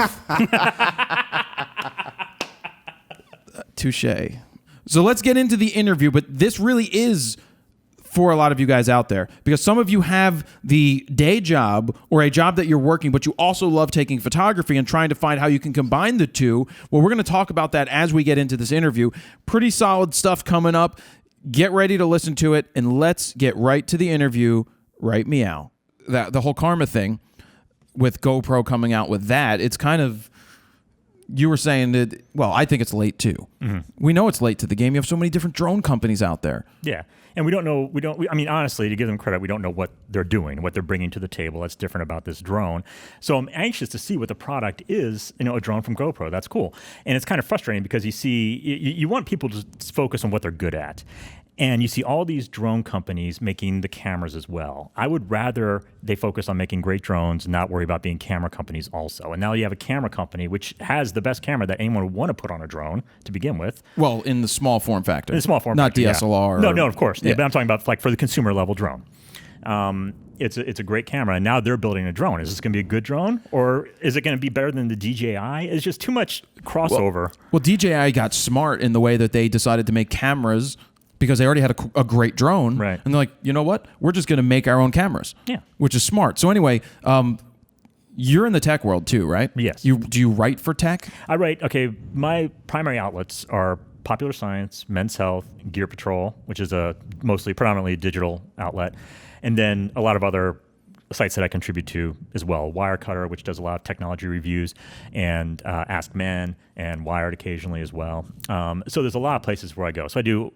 Touche. So let's get into the interview, but this really is for a lot of you guys out there, because some of you have the day job or a job that you're working, but you also love taking photography and trying to find how you can combine the two. Well, we're going to talk about that as we get into this interview. Pretty solid stuff coming up. Get ready to listen to it, and let's get right to the interview. Right meow. The whole karma thing with GoPro coming out with that, it's kind of, you were saying that, well, I think it's late too. Mm-hmm. We know it's late to the game. You have so many different drone companies out there. Yeah. And we don't know, I mean, honestly, to give them credit, we don't know what they're doing, what they're bringing to the table. That's different about this drone. So I'm anxious to see what the product is, a drone from GoPro. That's cool. And it's kind of frustrating because you want people to focus on what they're good at. And you see all these drone companies making the cameras as well. I would rather they focus on making great drones and not worry about being camera companies also. And now you have a camera company which has the best camera that anyone would want to put on a drone to begin with. Well, in the small form factor. In the small form not factor, DSLR. Yeah. No, of course. Yeah. But I'm talking about like for the consumer level drone. It's a great camera, and now they're building a drone. Is this going to be a good drone, or is it going to be better than the DJI? It's just too much crossover. Well, DJI got smart in the way that they decided to make cameras because they already had a great drone. Right. And they're like, you know what? We're just going to make our own cameras. Yeah. Which is smart. So anyway, you're in the tech world too, right? Yes. Do you write for tech? I write, my primary outlets are Popular Science, Men's Health, Gear Patrol, which is a predominantly digital outlet, and then a lot of other sites that I contribute to as well. Wirecutter, which does a lot of technology reviews, and Ask Men, and Wired occasionally as well. So there's a lot of places where I go. So I do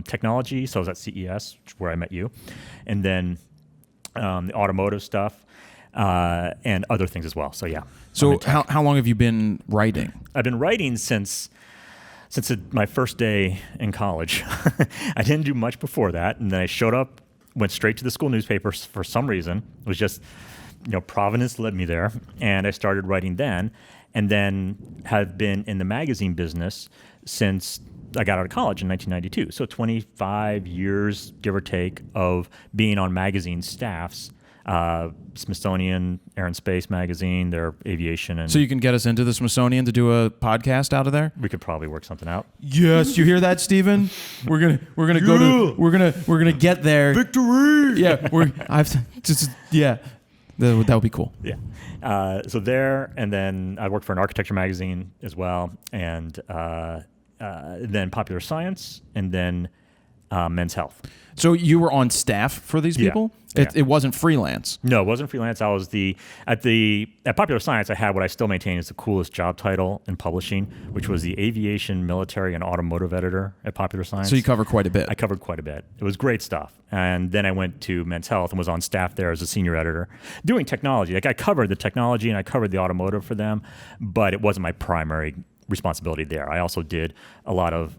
technology. So I was at CES, where I met you, and then the automotive stuff and other things as well. So yeah. So how long have you been writing? I've been writing since my first day in college. I didn't do much before that, and then I showed up, went straight to the school newspaper for some reason. It was just, Providence led me there, and I started writing then, and then have been in the magazine business since I got out of college in 1992. So 25 years, give or take, of being on magazine staffs. Smithsonian, Air and Space Magazine, their aviation, and so you can get us into the Smithsonian to do a podcast out of there. We could probably work something out. Yes, you hear that, Stephen? We're gonna get there. Victory! Yeah, that would be cool. Yeah. So there, and then I worked for an architecture magazine as well, and then Popular Science, and then Men's Health. So you were on staff for these people? It wasn't freelance. No, it wasn't freelance. I was at Popular Science. I had what I still maintain is the coolest job title in publishing, which was the aviation, military, and automotive editor at Popular Science. So you cover quite a bit. I covered quite a bit. It was great stuff. And then I went to Men's Health and was on staff there as a senior editor, doing technology. Like I covered the technology and I covered the automotive for them, but it wasn't my primary responsibility there. I also did a lot of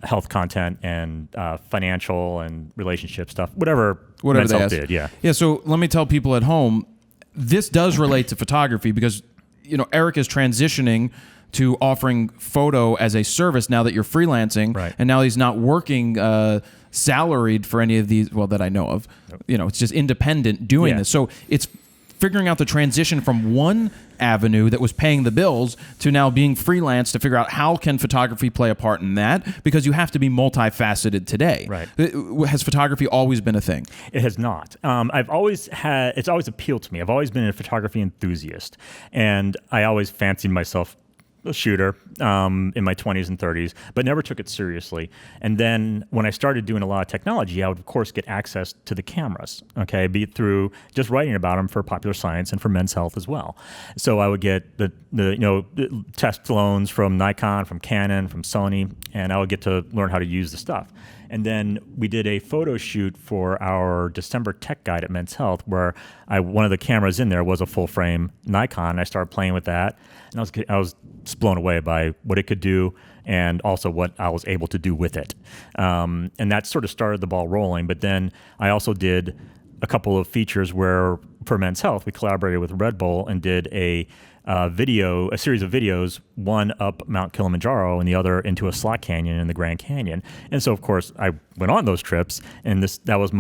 health content and financial and relationship stuff, whatever Men's they Health ask. did. Yeah. Yeah. So let me tell people at home, this does relate to photography because Eric is transitioning to offering photo as a service now that you're freelancing, right. And now he's not working salaried for any of these. Well, that I know of. Nope. It's just independent doing this. So it's figuring out the transition from one avenue that was paying the bills to now being freelance to figure out how can photography play a part in that, because you have to be multifaceted today. Right. Has photography always been a thing? It has not. It's always appealed to me. I've always been a photography enthusiast, and I always fancied myself a shooter in my 20s and 30s, but never took it seriously. And then when I started doing a lot of technology, I would of course get access to the cameras, be it through just writing about them for Popular Science and for Men's Health as well. So I would get the test loans from Nikon, from Canon, from Sony, and I would get to learn how to use the stuff. And then we did a photo shoot for our December tech guide at Men's Health, where one of the cameras in there was a full frame Nikon. I started playing with that, and I was just blown away by what it could do, and also what I was able to do with it. And that sort of started the ball rolling. But then I also did a couple of features where, for Men's Health, we collaborated with Red Bull and did a series of videos, one up Mount Kilimanjaro and the other into a slot canyon in the Grand Canyon. And so, of course, I went on those trips, and that was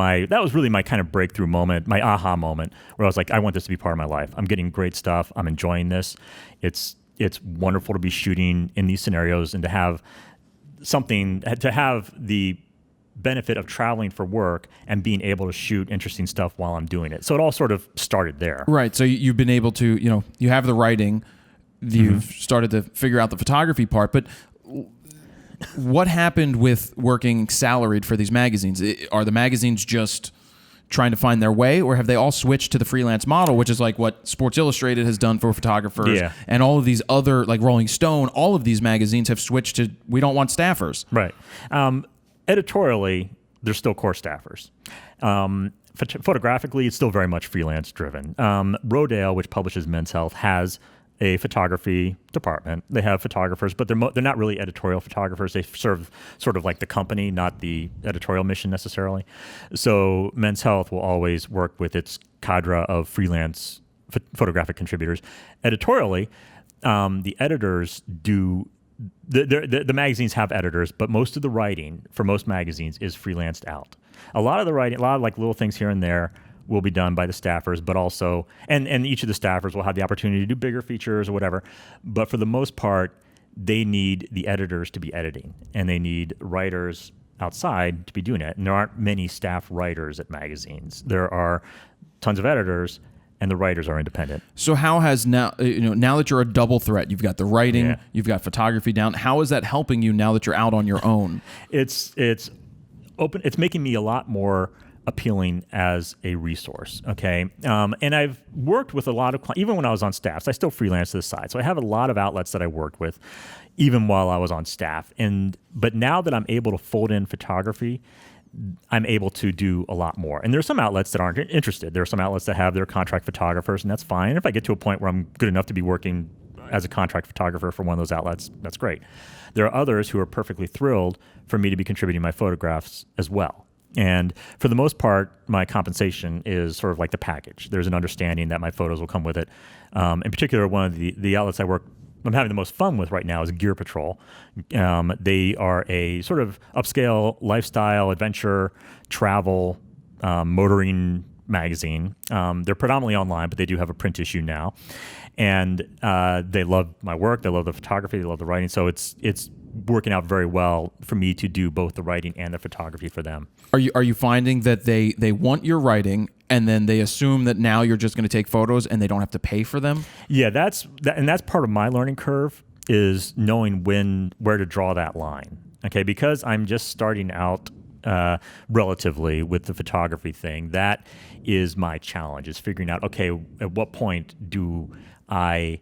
really my kind of breakthrough moment, my aha moment, where I was like, I want this to be part of my life. I'm getting great stuff. I'm enjoying this. It's wonderful to be shooting in these scenarios and to have the benefit of traveling for work and being able to shoot interesting stuff while I'm doing it. So it all sort of started there. Right. So you've been able to, you have the writing, you've started to figure out the photography part, but what happened with working salaried for these magazines? Are the magazines just trying to find their way, or have they all switched to the freelance model, which is like what Sports Illustrated has done for photographers, and all of these other, like Rolling Stone, all of these magazines have switched to, we don't want staffers. Right. Editorially, they're still core staffers. Photographically, it's still very much freelance driven. RAWtalk, which publishes Men's Health, has a photography department. They have photographers, but they're not really editorial photographers. They serve sort of like the company, not the editorial mission necessarily. So Men's Health will always work with its cadre of freelance photographic contributors. Editorially, the editors do. The magazines have editors, but most of the writing for most magazines is freelanced out. A lot of the writing, a lot of like little things here and there will be done by the staffers, but also, and each of the staffers will have the opportunity to do bigger features or whatever. But for the most part, they need the editors to be editing, and they need writers outside to be doing it. And there aren't many staff writers at magazines. There are tons of editors, and the writers are independent. So how has now that you're a double threat, you've got the writing, you've got photography down. How is that helping you now that you're out on your own? It's open. It's making me a lot more appealing as a resource. Okay, and I've worked with a lot of clients, even when I was on staff. So I still freelance to the side. So I have a lot of outlets that I worked with, even while I was on staff. But now that I'm able to fold in photography, I'm able to do a lot more. And there's some outlets that aren't interested. There are some outlets that have their contract photographers, and that's fine. And if I get to a point where I'm good enough to be working as a contract photographer for one of those outlets, that's great. There are others who are perfectly thrilled for me to be contributing my photographs as well. And for the most part, my compensation is sort of like the package. There's an understanding that my photos will come with it. In particular, one of the outlets I'm having the most fun with right now is Gear Patrol. They are a sort of upscale lifestyle, adventure, travel, motoring magazine. They're predominantly online, but they do have a print issue now. And they love my work. They love the photography. They love the writing. So it's working out very well for me to do both the writing and the photography for them. Are you finding that they want your writing, and then they assume that now you're just going to take photos and they don't have to pay for them? Yeah, that's part of my learning curve, is knowing where to draw that line. Okay, because I'm just starting out relatively with the photography thing. That is my challenge, is figuring out, okay, at what point do I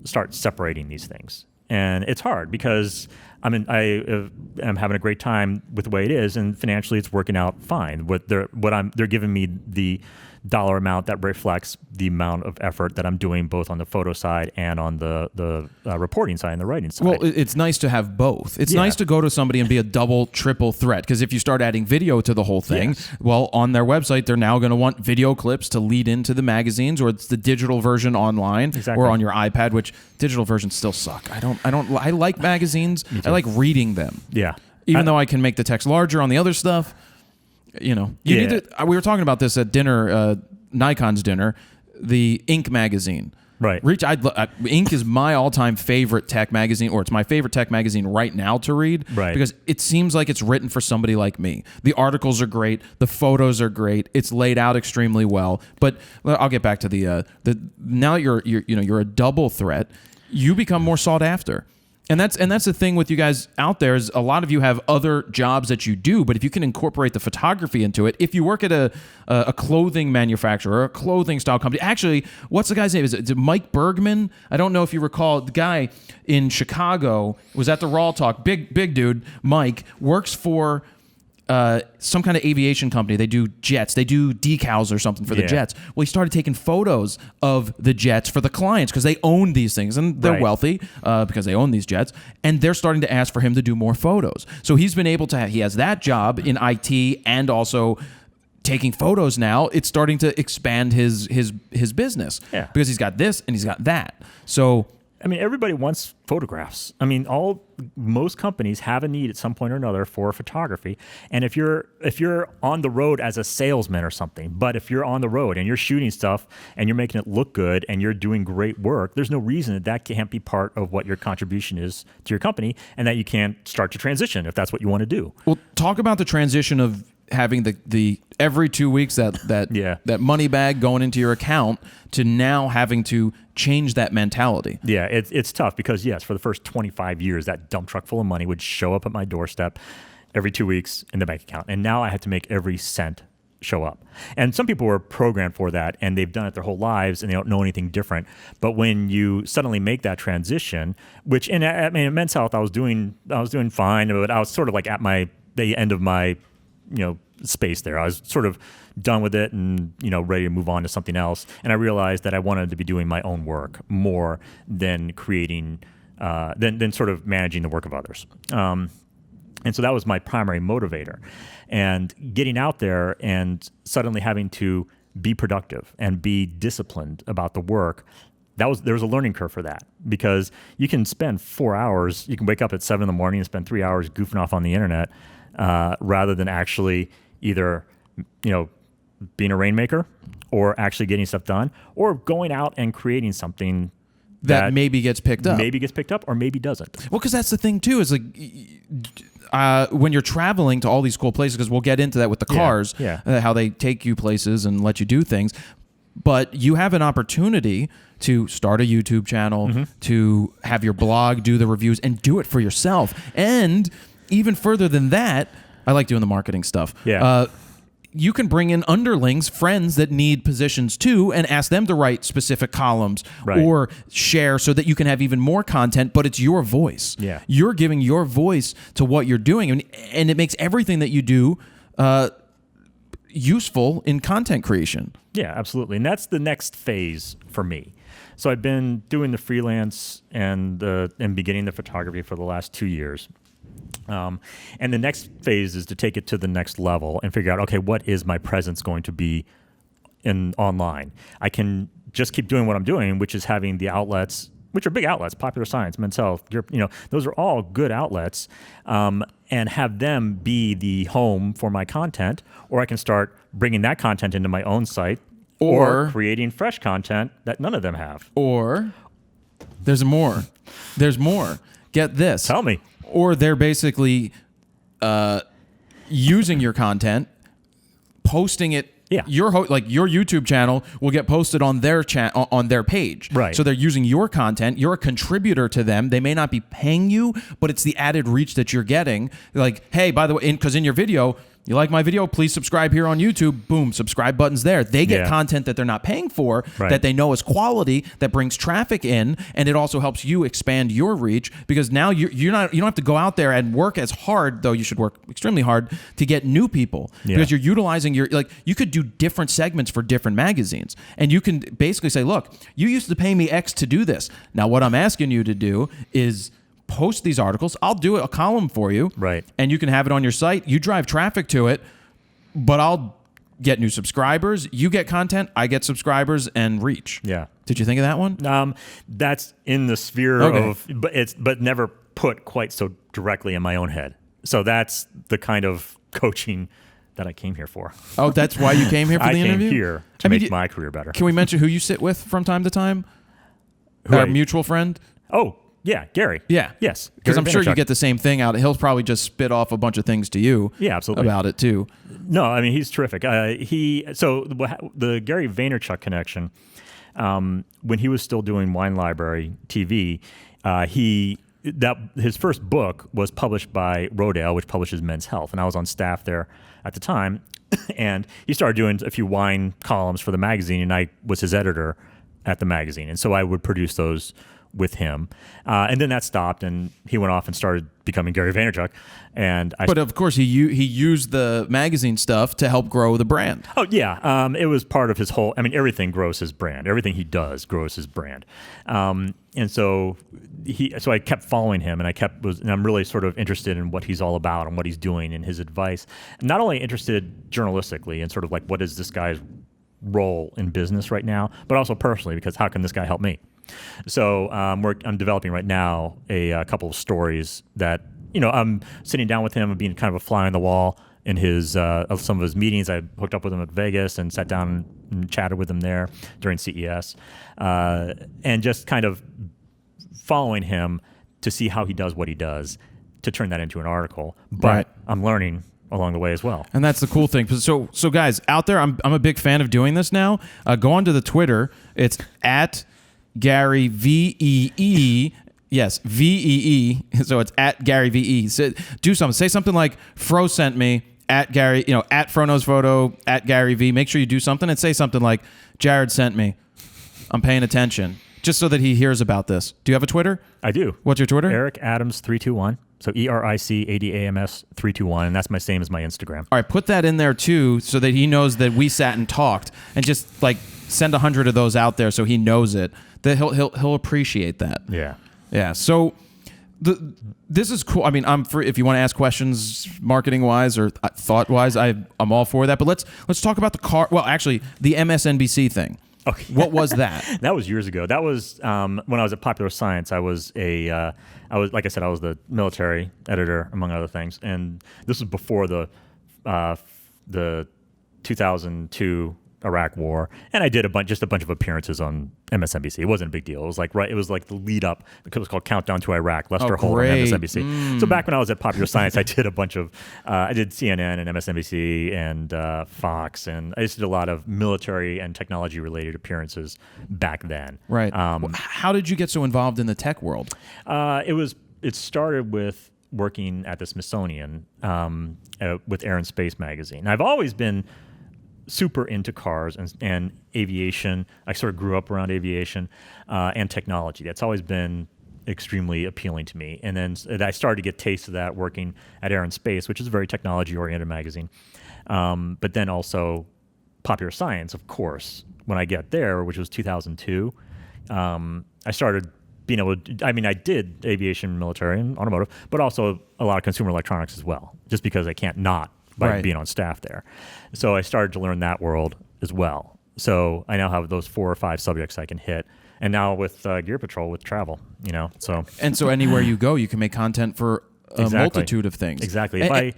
start separating these things? And it's hard because I am having a great time with the way it is, and financially it's working out fine. They're giving me the dollar amount that reflects the amount of effort that I'm doing both on the photo side and on the reporting side and the writing side. Well, it's nice to have both. It's nice to go to somebody and be a double, triple threat, because if you start adding video to the whole thing, well, on their website, they're now going to want video clips to lead into the magazines, or it's the digital version online or on your iPad, which digital versions still suck. I like magazines. I like reading them. Yeah. Even though I can make the text larger on the other stuff. You need to. We were talking about this at dinner, Nikon's dinner, the Ink magazine. Right. Ink is my all-time favorite tech magazine, or it's my favorite tech magazine right now to read. Right. Because it seems like it's written for somebody like me. The articles are great. The photos are great. It's laid out extremely well. But I'll get back to the now you're a double threat. You become more sought after. And that's the thing with you guys out there is a lot of you have other jobs that you do, but if you can incorporate the photography into it, if you work at a clothing manufacturer or a clothing style company, actually, what's the guy's name? Is it Mike Bergman? I don't know if you recall. The guy in Chicago was at the RAWtalk. Big dude. Mike works for some kind of aviation company. They do jets. They do decals or something for the jets. Well, he started taking photos of the jets for the clients because they own these things and they're wealthy because they own these jets. And they're starting to ask for him to do more photos. So he's been able to. He has that job in IT and also taking photos now. It's starting to expand his business because he's got this and he's got that. So. I mean, everybody wants photographs. I mean, most companies have a need at some point or another for photography. And if you're on the road as a salesman or something, but if you're on the road and you're shooting stuff and you're making it look good and you're doing great work, there's no reason that can't be part of what your contribution is to your company, and that you can't start to transition if that's what you want to do. Well, talk about the transition of having the every 2 weeks that money bag going into your account to now having to change that mentality. Yeah, it's tough because, yes, for the first 25 years, that dump truck full of money would show up at my doorstep every 2 weeks in the bank account. And now I have to make every cent show up. And some people were programmed for that, and they've done it their whole lives, and they don't know anything different. But when you suddenly make that transition, which, in Men's Health, I was doing fine, but I was sort of like at the end of my space there. I was sort of done with it and, ready to move on to something else. And I realized that I wanted to be doing my own work more than creating, than sort of managing the work of others. And so that was my primary motivator. And getting out there and suddenly having to be productive and be disciplined about the work, there was a learning curve for that, because you can spend 4 hours, you can wake up at 7 a.m. and spend 3 hours goofing off on the internet, rather than actually either, being a rainmaker or actually getting stuff done, or going out and creating something that maybe gets picked up. Maybe gets picked up or maybe doesn't. Well, because that's the thing too, is like when you're traveling to all these cool places, because we'll get into that with the cars, how they take you places and let you do things. But you have an opportunity to start a YouTube channel, to have your blog, do the reviews, and do it for yourself. And even further than that, I like doing the marketing stuff. You can bring in underlings, friends that need positions too, and ask them to write specific columns or share so that you can have even more content, but it's your voice. You're giving your voice to what you're doing, and it makes everything that you do useful in content creation. Yeah, absolutely. And that's the next phase for me. So I've been doing the freelance and beginning the photography for the last 2 years. And the next phase is to take it to the next level and figure out, okay, what is my presence going to be online? I can just keep doing what I'm doing, which is having the outlets, which are big outlets, Popular Science, Men's Health, those are all good outlets, and have them be the home for my content, or I can start bringing that content into my own site, or creating fresh content that none of them have. Or there's more. Get this. Tell me. Or they're basically using your content, posting it. Your YouTube channel will get posted on their on their page. Right. So they're using your content. You're a contributor to them. They may not be paying you, but it's the added reach that you're getting. Like, hey, by the way, because in your video, you like my video? Please subscribe here on YouTube. Boom, subscribe button's there. They get content that they're not paying for, that they know is quality, that brings traffic in, and it also helps you expand your reach, because now you don't have to go out there and work as hard, though you should work extremely hard to get new people, because you're utilizing you could do different segments for different magazines, and you can basically say, look, you used to pay me X to do this. Now what I'm asking you to do is post these articles. I'll do a column for you. Right. And you can have it on your site. You drive traffic to it, but I'll get new subscribers. You get content. I get subscribers and reach. Yeah. Did you think of that one? That's in the sphere of, but never put quite so directly in my own head. So that's the kind of coaching that I came here for. Oh, that's why you came here for the interview? I came here to make my career better. Can we mention who you sit with from time to time? Our mutual friend? Oh, yeah, Gary. Yeah. Yes. Because I'm sure you get the same thing out. He'll probably just spit off a bunch of things to you. Yeah, absolutely. About it too. No, I mean, he's terrific. So the Gary Vaynerchuk connection, when he was still doing Wine Library TV, he that his first book was published by RAWtalk, which publishes Men's Health, and I was on staff there at the time. And he started doing a few wine columns for the magazine, and I was his editor at the magazine, and so I would produce those with him. And then that stopped, and he went off and started becoming Gary Vaynerchuk. But of course, he used the magazine stuff to help grow the brand. Oh yeah, it was part of his whole. I mean, everything grows his brand. Everything he does grows his brand. And so I kept following him, and and I'm really sort of interested in what he's all about and what he's doing and his advice. Not only interested journalistically and sort of like what is this guy's role in business right now, but also personally, because how can this guy help me? So I'm developing right now a couple of stories that, I'm sitting down with him and being kind of a fly on the wall in his some of his meetings. I hooked up with him at Vegas and sat down and chatted with him there during CES, and just kind of following him to see how he does what he does to turn that into an article. But Right. I'm learning along the way as well. And that's the cool thing. So guys out there, I'm a big fan of doing this now. Go onto the Twitter. It's at Gary VEE. Yes, VEE. So it's at Gary VE. So do something. Say something like Fro sent me at Gary, at Fro Knows Photo, at Gary V. Make sure you do something and say something like Jared sent me. I'm paying attention. Just so that he hears about this. Do you have a Twitter? I do. What's your Twitter? Eric Adams 321. So ERICADAMS 321, and that's my same as my Instagram. All right, put that in there too, so that he knows that we sat and talked, and just like send 100 of those out there, so he knows it. That he'll appreciate that. Yeah. Yeah. So this is cool. I mean, I'm free if you want to ask questions, marketing wise or thought wise. I'm all for that. But let's talk about the car. Well, actually, the MSNBC thing. Okay. What was that? That was years ago. That was when I was at Popular Science. I was like I said, I was the military editor, among other things. And this was before the 2002 Iraq War, and I did a bunch of appearances on MSNBC. It wasn't a big deal. It was like the lead up. It was called Countdown to Iraq. Lester Holt on MSNBC. So back when I was at Popular Science, I did a bunch of I did CNN and MSNBC and Fox, and I just did a lot of military and technology related appearances back then. Right. How did you get so involved in the tech world? It started with working at the Smithsonian with Air and Space magazine. I've always been super into cars and aviation. I sort of grew up around aviation and technology. That's always been extremely appealing to me. And then I started to get taste of that working at Air and Space, which is a very technology-oriented magazine. But then also Popular Science, of course. When I get there, which was 2002, I started being able to, I did aviation, military, and automotive, but also a lot of consumer electronics as well, just because I can't not by being on staff there. So I started to learn that world as well. So I now have those 4 or 5 subjects I can hit. And now with Gear Patrol, with travel, so. And so anywhere you go, you can make content for a multitude of things. Exactly. Like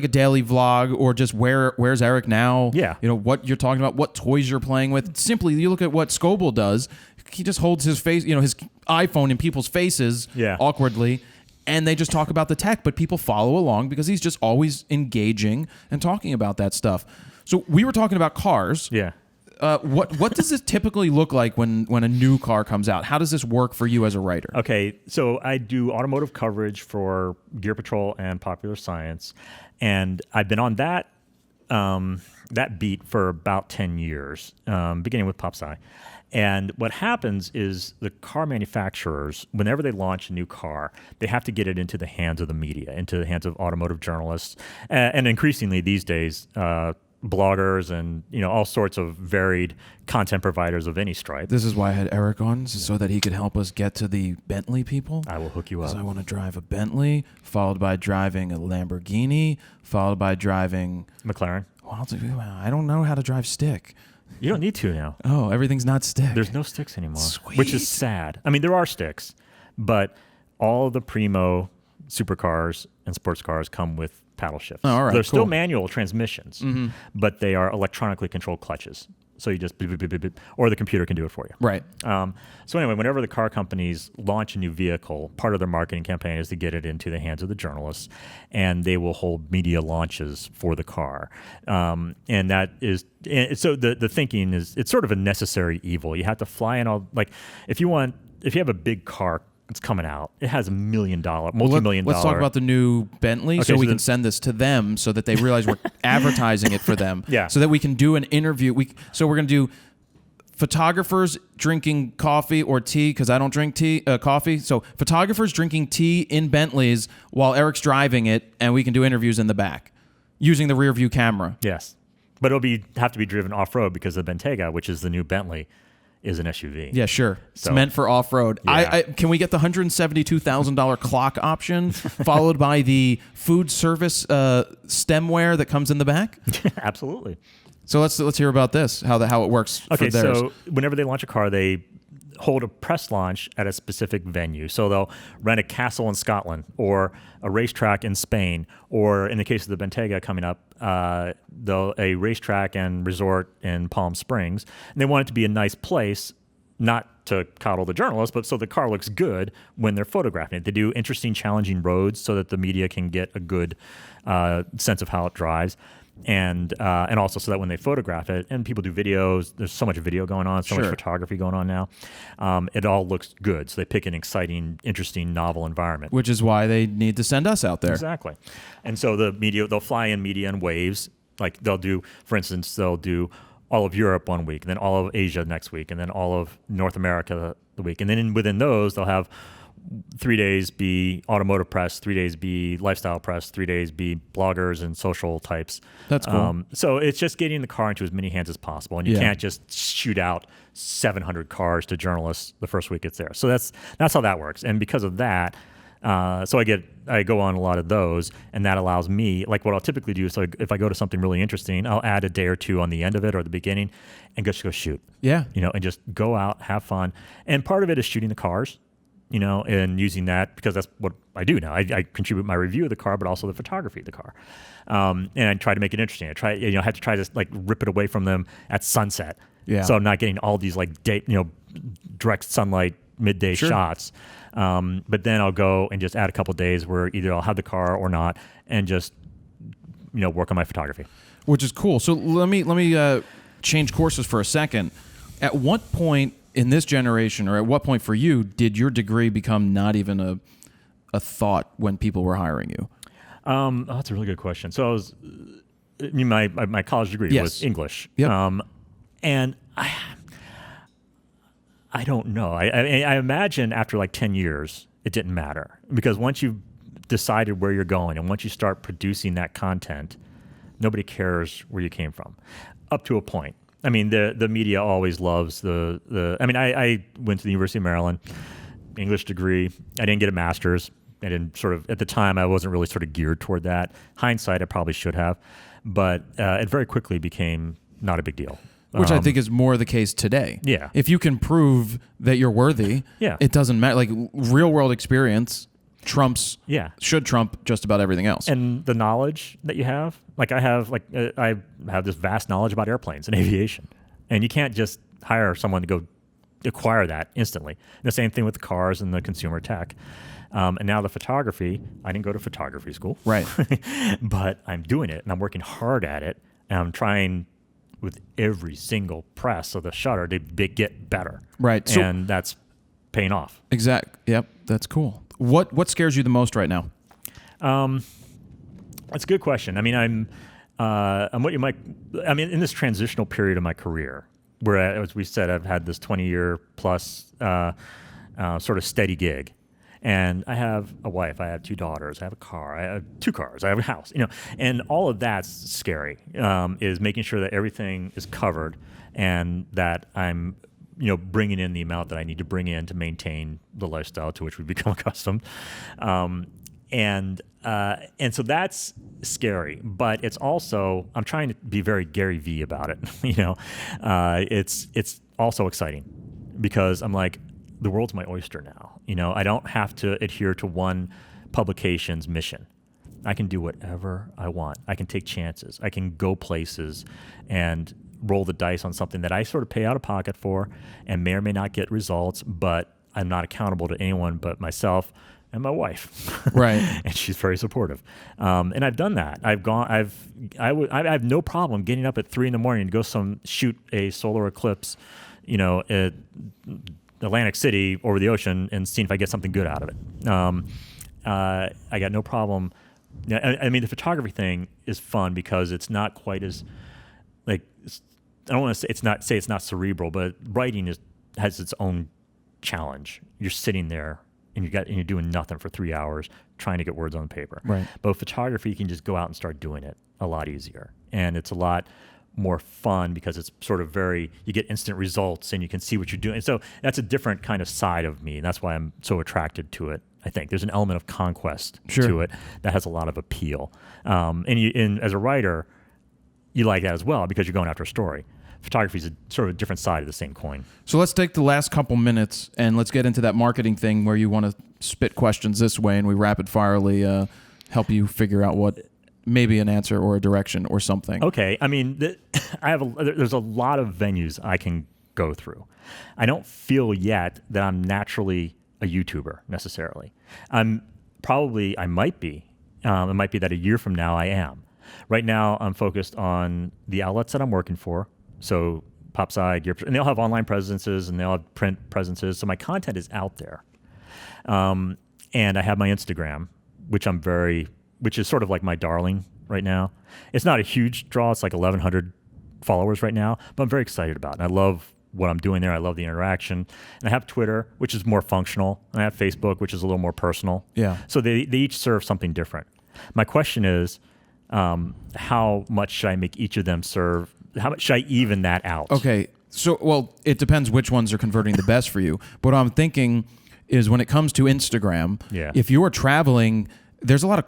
a daily vlog, or just where's Eric now? Yeah. What you're talking about, what toys you're playing with. Simply, you look at what Scoble does. He just holds his face, his iPhone in people's faces awkwardly, and they just talk about the tech, but people follow along because he's just always engaging and talking about that stuff. So we were talking about cars. Yeah. What does this typically look like when a new car comes out? How does this work for you as a writer? Okay, so I do automotive coverage for Gear Patrol and Popular Science, and I've been on that beat for about 10 years, beginning with Pop Sci. And what happens is the car manufacturers, whenever they launch a new car, they have to get it into the hands of the media, into the hands of automotive journalists, and increasingly these days, bloggers and all sorts of varied content providers of any stripe. This is why I had Eric on, so that he could help us get to the Bentley people. I will hook you up. I want to drive a Bentley, followed by driving a Lamborghini, followed by driving McLaren. Well, I don't know how to drive stick. You don't need to now. Oh, everything's not stick. There's no sticks anymore, Sweet. Which is sad. I mean, there are sticks, but all the primo supercars and sports cars come with paddle shifts. Oh, all right, They're cool. still manual transmissions, but they are electronically controlled clutches. So you just beep, beep, beep, beep, beep, or the computer can do it for you. Right. So anyway, whenever the car companies launch a new vehicle, part of their marketing campaign is to get it into the hands of the journalists, and they will hold media launches for the car. And that is, so the thinking is, it's sort of a necessary evil. You have to fly in all, like if you have a big car It's coming out. It has $1 million, Well, multi-million let's dollar. talk about the new Bentley, Okay, so we so can send this to them so that they realize we're advertising it for them. Yeah. So that we can do an interview. So we're going to do photographers drinking coffee or tea, because I don't drink coffee. So photographers drinking tea in Bentleys while Eric's driving it, and we can do interviews in the back using the rear view camera. Yes. But it'll have to be driven off-road because the Bentayga, which is the new Bentley, is an SUV. Yeah, sure. It's So- meant for off-road. Yeah. Can we get the $172,000 clock option followed by the food service stemware that comes in the back? Absolutely. So let's hear about this, how it works Okay, for theirs. so whenever they launch a car, they hold a press launch at a specific venue. So they'll rent a castle in Scotland or a racetrack in Spain, or in the case of the Bentayga coming up, a racetrack and resort in Palm Springs. And they want it to be a nice place, not to coddle the journalists, but so the car looks good when they're photographing it. They do interesting, challenging roads so that the media can get a good sense of how it drives. And also so that when they photograph it, and people do videos, there's so much video going on, so much Sure. photography going on now, it all looks good. So they pick an exciting, interesting, novel environment. Which is why they need to send us out there. Exactly. And so the media, they'll fly in media in waves. Like they'll do, for instance, they'll do all of Europe one week, and then all of Asia next week, and then all of North America the week. And then within those, they'll have 3 days be automotive press, 3 days be lifestyle press, 3 days be bloggers and social types. That's cool. So it's just getting the car into as many hands as possible, and you Yeah. can't just shoot out 700 cars to journalists the first week it's there. So that's how that works. And because of that, so I go on a lot of those, and that allows me, like what I'll typically do. So if I go to something really interesting, I'll add a day or two on the end of it or the beginning, and just go shoot. Yeah. And just go out, have fun. And part of it is shooting the cars. And using that because that's what I do now. I contribute my review of the car, but also the photography of the car. And I try to make it interesting. I have to try to like rip it away from them at sunset. Yeah. So I'm not getting all these like direct sunlight midday Sure. shots. But then I'll go and just add a couple of days where either I'll have the car or not, and just work on my photography. Which is cool. So let me change courses for a second. At what point in this generation, or at what point for you, did your degree become not even a thought when people were hiring you? That's a really good question. So my college degree Yes. was English. Yep. And I don't know. I imagine after like 10 years, it didn't matter, because once you've decided where you're going and once you start producing that content, nobody cares where you came from, up to a point. I mean, the media always loves I went to the University of Maryland, English degree. I didn't get a master's. I didn't at the time, I wasn't really sort of geared toward that. Hindsight, I probably should have, but it very quickly became not a big deal. Which I think is more the case today. Yeah. If you can prove that you're worthy, Yeah. it doesn't matter. Like real world experience should trump just about everything else. And the knowledge that you have, I have this vast knowledge about airplanes and aviation, and you can't just hire someone to go acquire that instantly. And the same thing with the cars and the consumer tech. And now the photography, I didn't go to photography school. Right. But I'm doing it, and I'm working hard at it, and I'm trying with every single press of the shutter to get better. Right. So- And that's paying off. Yep. That's cool. What scares you the most right now? That's a good question. I mean, I'm what you might. I mean, in this transitional period of my career, where, as we said, I've had this 20-year plus sort of steady gig, and I have a wife, I have 2 daughters, I have a car, I have 2 cars, I have a house, and all of that's scary. Is making sure that everything is covered, and that I'm bringing in the amount that I need to bring in to maintain the lifestyle to which we've become accustomed. And so that's scary, but it's also, I'm trying to be very Gary V about it. It's also exciting, because I'm like, the world's my oyster now. I don't have to adhere to one publication's mission. I can do whatever I want. I can take chances. I can go places and roll the dice on something that I sort of pay out of pocket for and may or may not get results, but I'm not accountable to anyone but myself and my wife. Right. And she's very supportive. And I've done that. I have no problem getting up at 3 a.m. to go shoot a solar eclipse, Atlantic City over the ocean and seeing if I get something good out of it. I got no problem. I mean, the photography thing is fun because it's not quite as I don't want to say it's not cerebral, but writing has its own challenge. You're sitting there and you're doing nothing for 3 hours trying to get words on paper. Right. But photography, you can just go out and start doing it a lot easier, and it's a lot more fun because it's sort of you get instant results and you can see what you're doing. And so that's a different kind of side of me, and that's why I'm so attracted to it. I think there's an element of conquest to it that has a lot of appeal. And as a writer, you like that as well because you're going after a story. Photography is a sort of a different side of the same coin. So let's take the last couple minutes and let's get into that marketing thing where you want to spit questions this way and we rapid firely help you figure out what maybe an answer or a direction or something. Okay. I mean, there's a lot of venues I can go through. I don't feel yet that I'm naturally a YouTuber necessarily. I might be. It might be that a year from now I am. Right now I'm focused on the outlets that I'm working for. So PopSci, and they all have online presences and they all have print presences. So my content is out there. And I have my Instagram, which is sort of like my darling right now. It's not a huge draw. It's like 1,100 followers right now, but I'm very excited about it. And I love what I'm doing there. I love the interaction. And I have Twitter, which is more functional. And I have Facebook, which is a little more personal. Yeah. So they each serve something different. My question is, how much should I make each of them serve? How much should I even that out? Okay. So, well, it depends which ones are converting the best for you. But what I'm thinking is when it comes to Instagram, if you are traveling, there's a lot of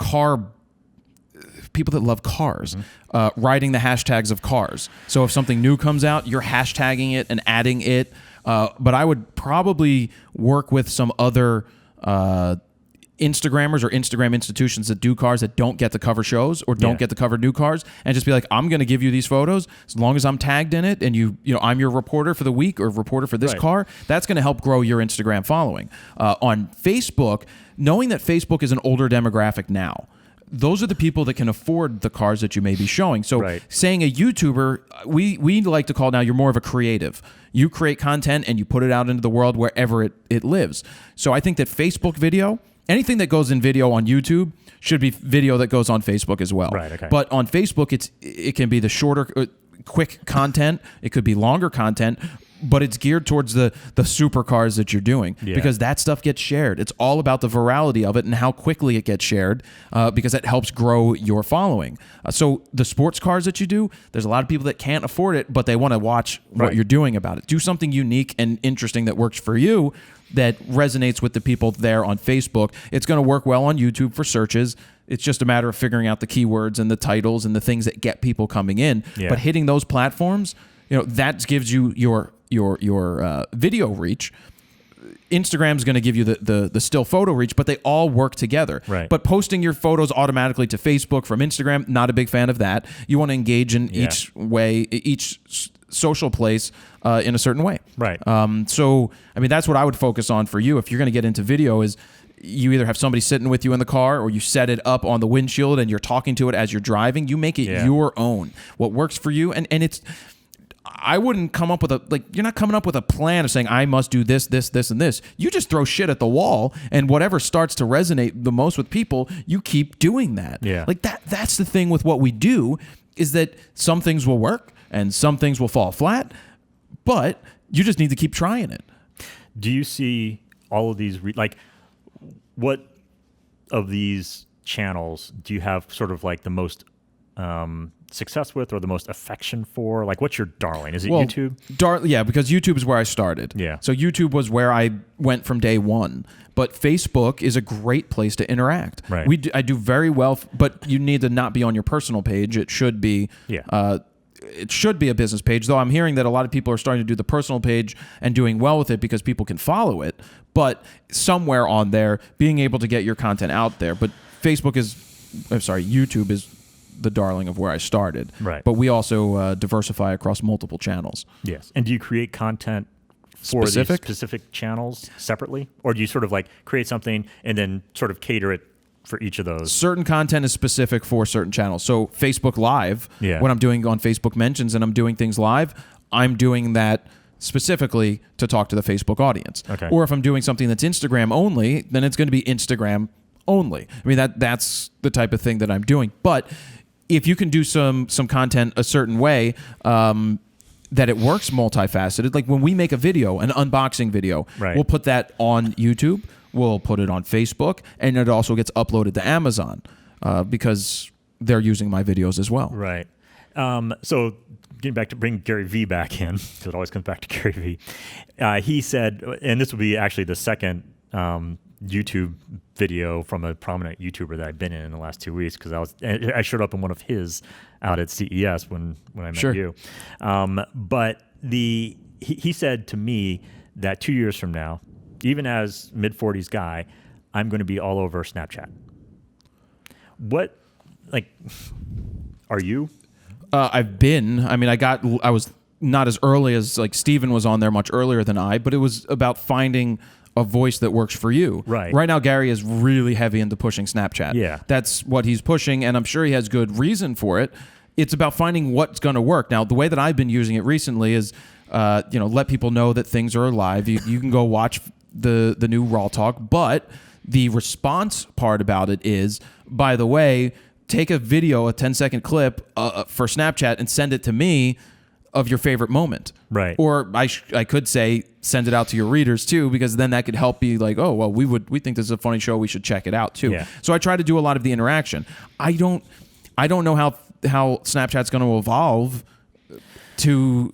people that love cars, writing the hashtags of cars. So if something new comes out, you're hashtagging it and adding it. But I would probably work with some other Instagrammers or Instagram institutions that do cars that don't get to cover shows or don't get to cover new cars, and just be like, I'm going to give you these photos as long as I'm tagged in it and you know I'm your reporter for the week or reporter for this car. That's going to help grow your Instagram following. On Facebook, knowing that Facebook is an older demographic now, those are the people that can afford the cars that you may be showing. So saying a YouTuber, we like to call now you're more of a creative. You create content and you put it out into the world wherever it lives. So I think that Facebook video, anything that goes in video on YouTube should be video that goes on Facebook as well. Right, okay. But on Facebook, it can be the shorter, quick content. It could be longer content, but it's geared towards the supercars that you're doing because that stuff gets shared. It's all about the virality of it and how quickly it gets shared because that helps grow your following. So the sports cars that you do, there's a lot of people that can't afford it, but they want to watch what you're doing about it. Do something unique and interesting that works for you, that resonates with the people there on Facebook. It's going to work well on YouTube for searches. It's just a matter of figuring out the keywords and the titles and the things that get people coming in. Yeah. But hitting those platforms, that gives you your video reach. Instagram's going to give you the still photo reach, but they all work together. Right. But posting your photos automatically to Facebook from Instagram, not a big fan of that. You want to engage in each social place in a certain way. Right. So, I mean, that's what I would focus on for you. If you're going to get into video is you either have somebody sitting with you in the car or you set it up on the windshield and you're talking to it as you're driving. You make it your own. What works for you. And it's... I wouldn't come up with you're not coming up with a plan of saying I must do this, this, this, and this. You just throw shit at the wall, and whatever starts to resonate the most with people, you keep doing that. Yeah. Like that's the thing with what we do is that some things will work and some things will fall flat, but you just need to keep trying it. Do you see all of these, what of these channels do you have sort of like the most success with or the most affection for? Like, what's your darling? Is it YouTube? Yeah, because YouTube is where I started. Yeah. So YouTube was where I went from day one. But Facebook is a great place to interact. Right. I do very well, but you need to not be on your personal page. It should be. Yeah. It should be a business page, though I'm hearing that a lot of people are starting to do the personal page and doing well with it because people can follow it. But somewhere on there, being able to get your content out there. But YouTube is the darling of where I started. Right. But we also diversify across multiple channels. Yes. And do you create content for these specific channels separately? Or do you sort of like create something and then sort of cater it for each of those? Certain content is specific for certain channels. So Facebook Live, when I'm doing on Facebook Mentions and I'm doing things live, I'm doing that specifically to talk to the Facebook audience. Okay. Or if I'm doing something that's Instagram only, then it's going to be Instagram only. I mean, that's the type of thing that I'm doing. But if you can do some content a certain way, that it works multifaceted. Like when we make a video, an unboxing video, Right. we'll put that on YouTube, we'll put it on Facebook, and it also gets uploaded to Amazon because they're using my videos as well. Right. So getting back to bring Gary V back in, because it always comes back to Gary V. He said, and this will be actually the second YouTube video from a prominent YouTuber that I've been in the last 2 weeks, because I showed up in one of his out at CES when I met Sure. you. But he said to me that 2 years from now, even as mid-40s guy, I'm going to be all over Snapchat. What, like, are you? I've been. I mean, I was not as early as like Steven was on there much earlier than I, but it was about finding a voice that works for you. Right. Right now, Gary is really heavy into pushing Snapchat. Yeah. That's what he's pushing, and I'm sure he has good reason for it. It's about finding what's going to work. Now, the way that I've been using it recently is, let people know that things are alive. You can go watch the new RAWtalk, but the response part about it is, by the way, take a video, a 10-second clip for Snapchat and send it to me of your favorite moment. Right. Or I could say send it out to your readers too, because then that could help be like, oh, well, we think this is a funny show, we should check it out too. Yeah. So I try to do a lot of the interaction. I don't know how Snapchat's going to evolve to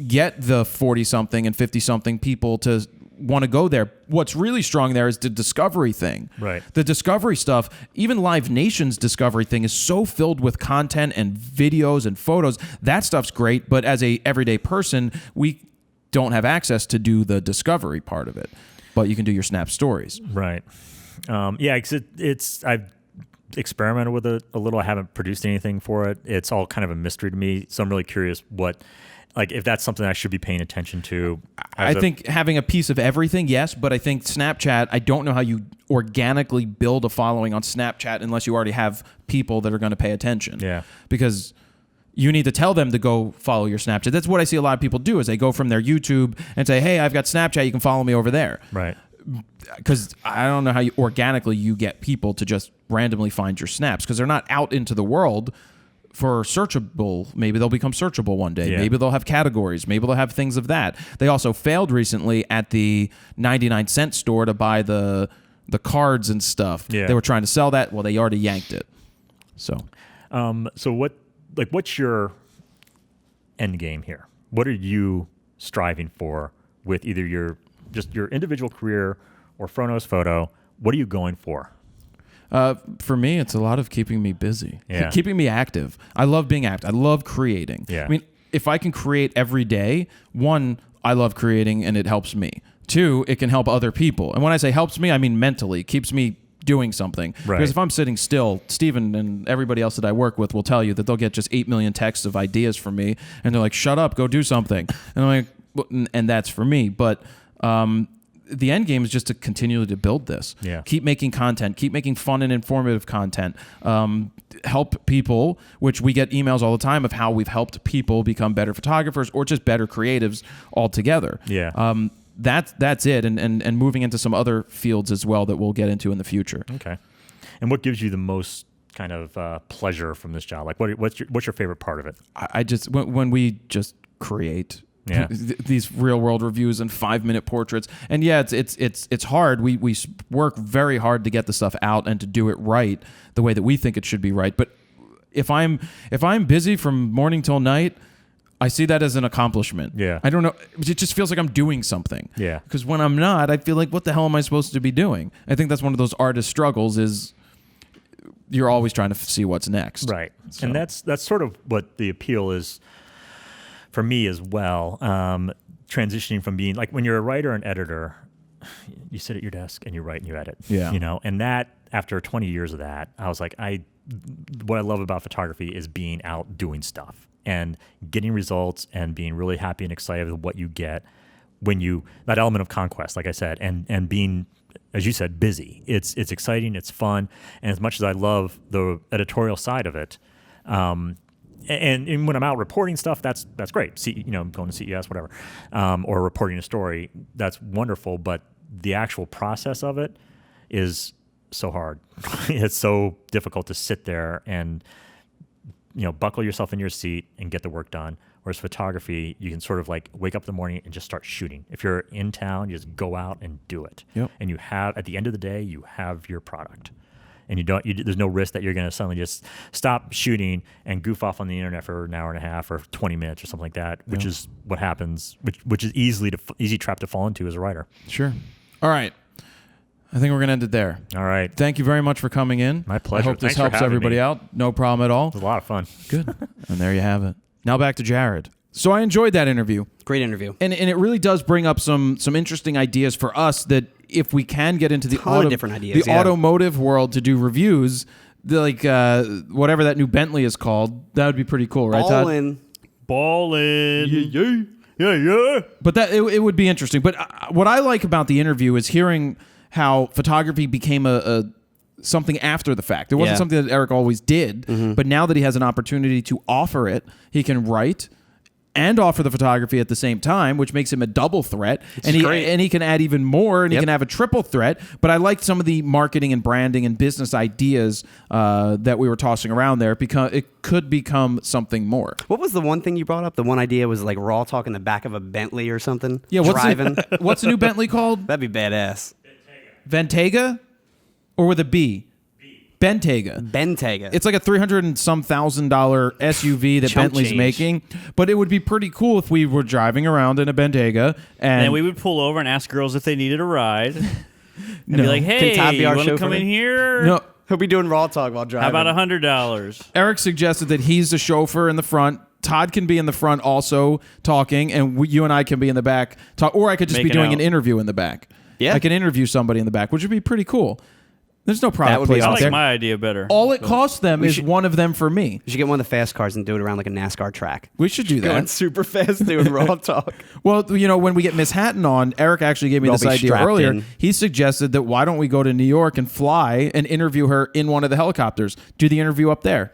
get the 40-something and 50-something people to want to go there. What's really strong there is the discovery thing. Right. The discovery stuff, even Live Nation's discovery thing is so filled with content and videos and photos. That stuff's great, but as a everyday person, we don't have access to do the discovery part of it. But you can do your Snap stories. Right. Yeah, 'cause it's I've experimented with it a little. I haven't produced anything for it. It's all kind of a mystery to me. So I'm really curious if that's something I should be paying attention to. I think having a piece of everything, yes, but I think Snapchat, I don't know how you organically build a following on Snapchat unless you already have people that are going to pay attention. Yeah. Because you need to tell them to go follow your Snapchat. That's what I see a lot of people do is they go from their YouTube and say, hey, I've got Snapchat, you can follow me over there. Right. Because I don't know how organically you get people to just randomly find your snaps, because they're not out into the world for searchable. Maybe they'll become searchable one day. Yeah. Maybe they'll have categories. Maybe they'll have things of that. They also failed recently at the 99-cent store to buy the cards and stuff. Yeah. They were trying to sell that. Well, they already yanked it. So what's your end game here? What are you striving for with either your individual career or Frono's Photo? What are you going for? For me, it's a lot of keeping me busy, Yeah. keeping me active. I love being active. I love creating. Yeah. I mean, if I can create every day, one, I love creating and it helps me. Two, it can help other people. And when I say helps me, I mean mentally, keeps me doing something. Right. Because if I'm sitting still, Steven and everybody else that I work with will tell you that they'll get just 8 million texts of ideas from me, and they're like, shut up, go do something. And I'm like, well, and that's for me. But the end game is just to continue to build this. Yeah. Keep making content. Keep making fun and informative content. Help people, which we get emails all the time of how we've helped people become better photographers or just better creatives altogether. Yeah. That's it, and moving into some other fields as well that we'll get into in the future. Okay. And what gives you the most kind of pleasure from this job? Like, what's your favorite part of it? I just when we just create. Yeah. These real world reviews and 5-minute portraits, and yeah, it's hard. We work very hard to get the stuff out and to do it right the way that we think it should be right. But if I'm busy from morning till night, I see that as an accomplishment. Yeah. I don't know. It just feels like I'm doing something. Yeah. Because when I'm not, I feel like, what the hell am I supposed to be doing? I think that's one of those artist struggles. Is you're always trying to see what's next. Right. So. And that's sort of what the appeal is for me as well. Transitioning from being like, when you're a writer and editor, you sit at your desk and you write and you edit. Yeah. And that, after 20 years of that, I was like, what I love about photography is being out doing stuff and getting results and being really happy and excited with what you get when that element of conquest, like I said, and being, as you said, busy. It's exciting, it's fun, and as much as I love the editorial side of it, and when I'm out reporting stuff, that's great. Going to CES, whatever, or reporting a story, that's wonderful. But the actual process of it is so hard. It's so difficult to sit there and buckle yourself in your seat and get the work done. Whereas photography, you can sort of like wake up in the morning and just start shooting. If you're in town, you just go out and do it. Yep. And you have, at the end of the day, you have your product. And there's no risk that you're going to suddenly just stop shooting and goof off on the internet for an hour and a half or 20 minutes or something like that, which is what happens, which is easy trap to fall into as a writer. Sure. All right. I think we're going to end it there. All right. Thank you very much for coming in. My pleasure. I hope this Thanks for helps having everybody me. out. No problem at all. It was a lot of fun. Good. And there you have it. Now back to Jared. So I enjoyed that interview. Great interview. And it really does bring up some interesting ideas for us that if we can get into the Different ideas, automotive world to do reviews, whatever that new Bentley is called, that would be pretty cool, right, Todd? Ballin'. Yeah. But that it would be interesting. But what I like about the interview is hearing how photography became a something after the fact. It wasn't something that Eric always did, but now that he has an opportunity to offer it, he can write and offer the photography at the same time, which makes him a double threat. And he can add even more, and he can have a triple threat. But I liked some of the marketing and branding and business ideas that we were tossing around there, because it could become something more. What was the one thing you brought up? The one idea was like RAWtalk in the back of a Bentley or something? Yeah, driving. What's the new Bentley called? That'd be badass. Ventega? Or with a B? Bentayga. Bentayga. It's like a $300 and some thousand SUV that Chump Bentley's change. making. But it would be pretty cool if we were driving around in a Bentayga and we would pull over and ask girls if they needed a ride. And No. be like, hey, Can Todd be you our want to chauffeur? come in here? No, He'll be doing RAWtalk while driving. How about $100? Eric suggested that he's the chauffeur in the front. Todd can be in the front also talking, and you and I can be in the back or I could just be Making doing out. an interview in the back. Yeah. I can interview somebody in the back, which would be pretty cool. There's no That product would be placement I like there. my idea better. All it costs them is should- one of them for me. You should get one of the fast cars and do it around like a NASCAR track. We should do Going that. super fast doing RAWtalk. Well, when we get Miss Hatton on, Eric actually gave me We'll this be idea strapped earlier. in. He suggested that why don't we go to New York and fly and interview her in one of the helicopters? Do the interview up there.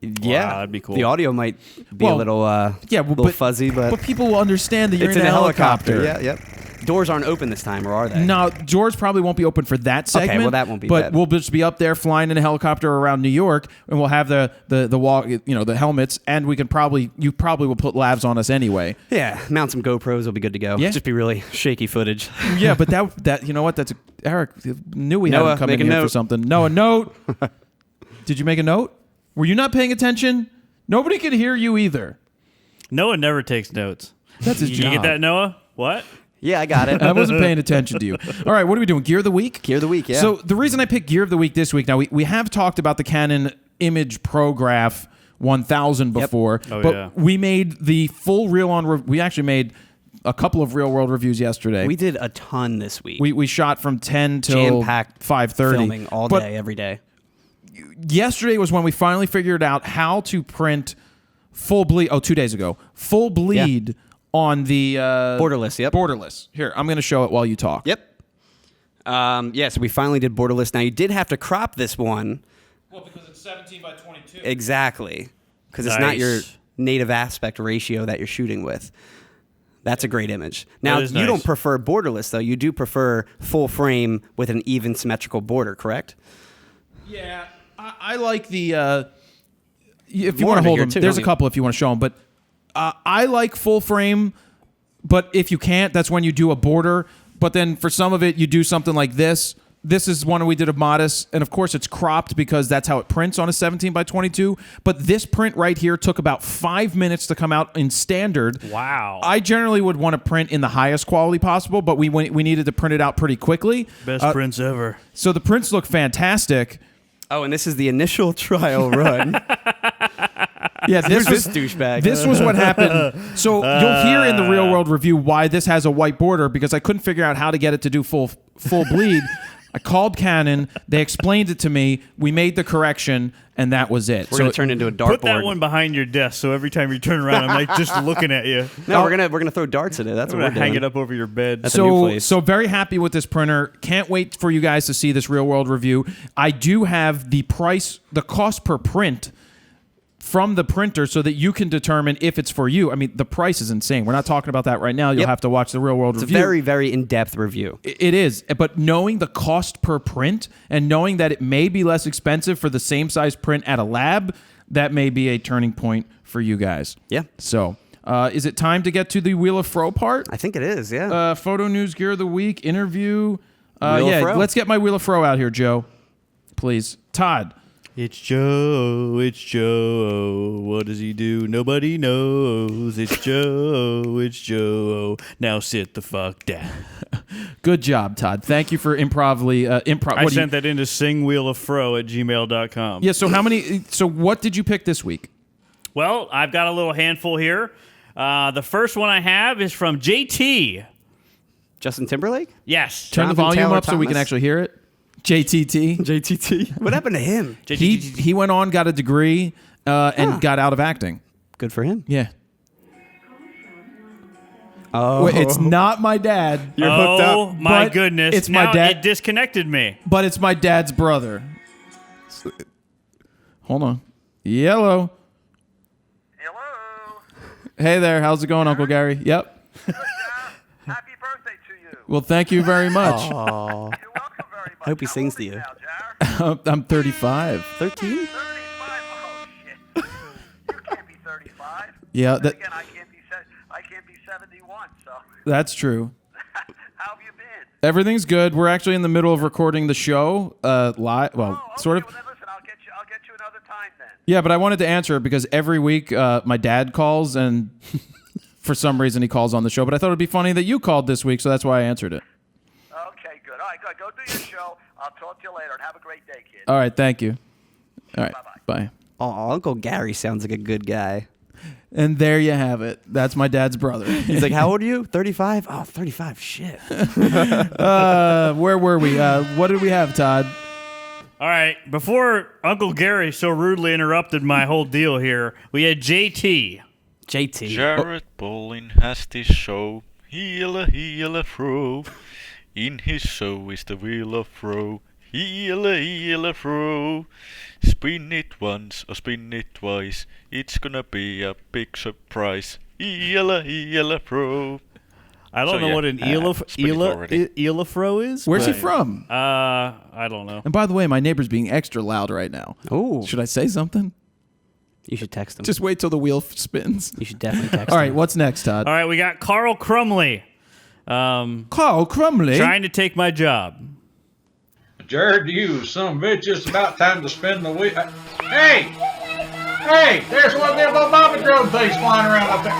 Yeah, that'd be cool. The audio might be a little, little fuzzy, but people will understand that you're it's in a helicopter. Yeah, yep. Doors aren't open this time, or are they? No, George probably won't be open for that segment. well, that won't be But bad. we'll just be up there flying in a helicopter around New York, and we'll have the walk, the helmets, and you probably will put lavs on us anyway. Yeah, mount some GoPros, will be good to go. Yeah. Just be really shaky footage. Yeah, but that you know what? That's Eric knew we had Noah, him coming make a here for note. something. Noah, note. Did you make a note? Were you not paying attention? Nobody could hear you either. Noah never takes notes. That's his You job. get that, Noah? What? Yeah, I got it. I wasn't paying attention to you. All right, what are we doing? Gear of the week? Gear of the week, yeah. So the reason I picked Gear of the Week this week, now we have talked about the Canon Image Prograph 1000 before, Oh, but yeah. we made the full we actually made a couple of real-world reviews yesterday. We did a ton this week. We shot from 10 till Jam-packed 5:30. filming all But day, every day. yesterday was when we finally figured out how to print full bleed. 2 days ago. Full bleed on the Borderless, yep. Borderless. Here, I'm going to show it while you talk. Yep. So we finally did Borderless. Now, you did have to crop this one. Well, because it's 17 by 22. Exactly. Because it's not your Nice. native aspect ratio that you're shooting with. That's a great image. Now, That is you nice. don't prefer borderless, though. You do prefer full frame with an even symmetrical border, correct? Yeah, I like the. If you More want of to it hold here, them, too, there's don't a you? couple if you want to show them. But I like full frame. But if you can't, that's when you do a border. But then for some of it, you do something like this. This is one we did of Modest, and of course it's cropped because that's how it prints on a 17 by 22. But this print right here took about 5 minutes to come out in standard. Wow. I generally would want to print in the highest quality possible, but we needed to print it out pretty quickly. Best prints ever. So the prints look fantastic. Oh, and this is the initial trial run. Yeah, this Who's was this douchebag? This was what happened. So you'll hear in the real world review why this has a white border, because I couldn't figure out how to get it to do full bleed. I called Canon. They explained it to me. We made the correction, and that was it. We're going to turn it into a dartboard. Put that one behind your desk, so every time you turn around, I'm like just looking at you. No, we're gonna throw darts at it. That's I'm what we're gonna doing. hang it up over your bed. That's a new so place. so very happy with this printer. Can't wait for you guys to see this real world review. I do have the cost per print from the printer so that you can determine if it's for you. I mean, the price is insane. We're not talking about that right now. You'll have to watch the real world It's review. a very, very in-depth review. It is, but knowing the cost per print and knowing that it may be less expensive for the same size print at a lab, that may be a turning point for you guys. Yeah. So, is it time to get to the Wheel of Fro part? I think it is, yeah. Photo news, gear of the week, interview. Wheel of Fro. Let's get my Wheel of Fro out here, Joe. Please. Todd. It's Joe. It's Joe. What does he do? Nobody knows. It's Joe. It's Joe. Now sit the fuck down. Good job, Todd. Thank you for improv. I sent that into singwheelofro@gmail.com. Yeah, so what did you pick this week? Well, I've got a little handful here. The first one I have is from JT. Justin Timberlake? Yes. Turn the Jonathan volume Taylor up so we can Thomas? actually hear it. JTT. JTT. What happened to him? He went on, got a degree, and got out of acting. Good for him. Yeah. Oh. Wait, it's not my dad. You're hooked Oh, up. my But goodness. it's my Now dad- It disconnected me. But it's my dad's brother. Hold on. Yellow. Hello. Hey there. How's it going, Uncle Gary? Yep. Happy birthday to you. Well, thank you very much. Aw. You're welcome very much. I hope he How sings old to are you. Now, Jar? I'm 35. 13? 35. Oh shit. You can't be 35. Yeah, Then again, I can't be 71. So that's true. how have you been? Everything's good. We're actually in the middle of recording the show live. Well, Oh, okay. sort of. Well, then listen, I'll get you another time then. Yeah, but I wanted to answer it because every week my dad calls and for some reason he calls on the show. But I thought it'd be funny that you called this week, so that's why I answered it. Okay, good. All right, good. Go do your show. I'll talk to you later, and have a great day, kid. All right, thank you. All right, bye. Oh, Uncle Gary sounds like a good guy. And there you have it. That's my dad's brother. He's like, how old are you? 35? Oh, 35. Shit. Where were we? What did we have, Todd? All right. Before Uncle Gary so rudely interrupted my whole deal here, we had JT. JT. Jared Bolin has this show, Heal Fro. In his show is the Wheel of Fro, Heal Fro. Spin it once or spin it twice, it's gonna be a big surprise. Heal Fro. I don't So, know yeah, what an spin it already. Eelafro is. Where's he but- from? I don't know. And by the way, my neighbor's being extra loud right now. Oh. Should I say something? You should text him. Just wait till the wheel spins. You should definitely text All him. right, what's next, Todd? All right, we got Carl Crumley. Carl Crumley. Trying to take my job. Jared, you son of a bitch, it's about time to spin the week. Hey! Hey! There's one of them little Bobby drone things flying around up there.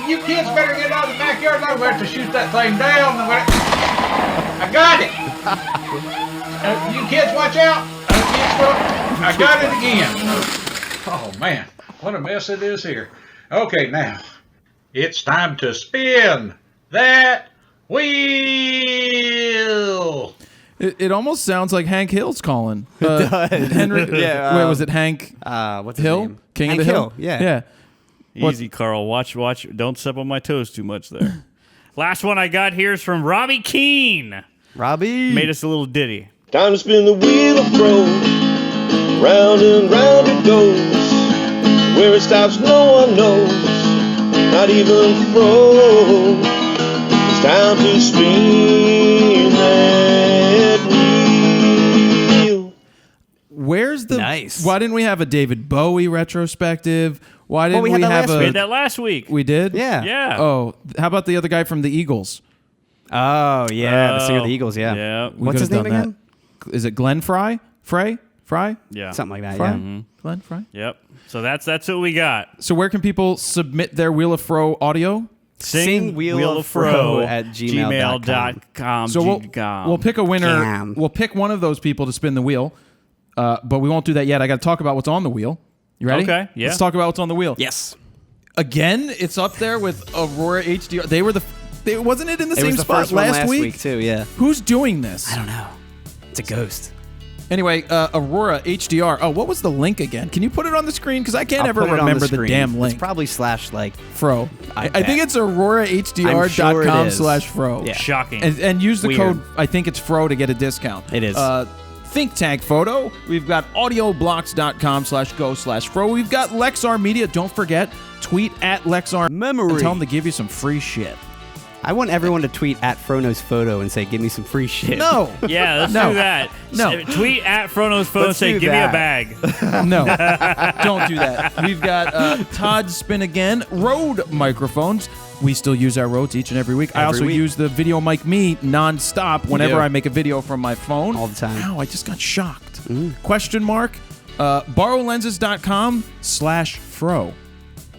You kids better get out of the backyard. I'm going to have to shoot that thing down. I got it! You kids, watch out! I got it again. Oh, man. What a mess it is here. Okay, now. It's time to spin that wheel. It almost sounds like Hank Hill's calling. It does. Henry, Yeah, wait, was it Hank what's his Hill? name? King Hank of the Hill? Yeah. Yeah. Easy, Carl. Watch. Don't step on my toes too much there. Last one I got here is from Robbie Keane. Robbie. Made us a little ditty. Time to spin the wheel of Fro. Round and round it goes. Where it stops, no one knows. Not even Fro. It's time to spin that wheel. Where's the Nice. Why didn't we have a David Bowie retrospective? Why didn't we we had that have last a We had that last week. We did? Yeah. Yeah. Oh, how about the other guy from the Eagles? Oh, yeah. The singer of the Eagles, yeah. Yeah. We What's his could've name done again? that. Is it Glenn Fry? Fry? Yeah. Something like that, Fry? yeah. Glenn Fry? Yep. So that's what we got. So where can people submit their Wheel of Fro audio? Sing Wheel of Fro at gmail.com. So we'll pick a winner. Damn. We'll pick one of those people to spin the wheel, but we won't do that yet. I got to talk about what's on the wheel. You ready? Okay, yeah. Let's talk about what's on the wheel. Yes. Again, it's up there with Aurora HDR. They were wasn't it in the It same was the spot first one last week, too, yeah. Who's doing this? I don't know. It's a ghost. Anyway, Aurora HDR. Oh, what was the link again? Can you put it on the screen? Because I can't I'll ever put it on remember the screen. damn link. It's probably / like Fro. I bet. think it's I'm sure it AuroraHDR.com is. /Fro. Yeah. Shocking. And use the Weird. code, I think it's Fro to get a discount. It is. Think Tank Photo. We've got audioblocks.com/go/fro. We've got Lexar Media. Don't forget, tweet at Lexar Memory. and tell them to give you some free shit. I want everyone to tweet at Frono's Photo and say, "Give me some free shit." No. Yeah, let's No. do that. No. Tweet at Frono's Photo, Let's say, do give me a that. bag. No, don't do that. We've got Todd Spin Again, Rode microphones. We still use our Rodes each and every week. I Every also week. use the Video Mic Me nonstop whenever do. I make a video from my phone. All the time. Ow, I just got shocked. Question mark, borrowlenses.com/fro.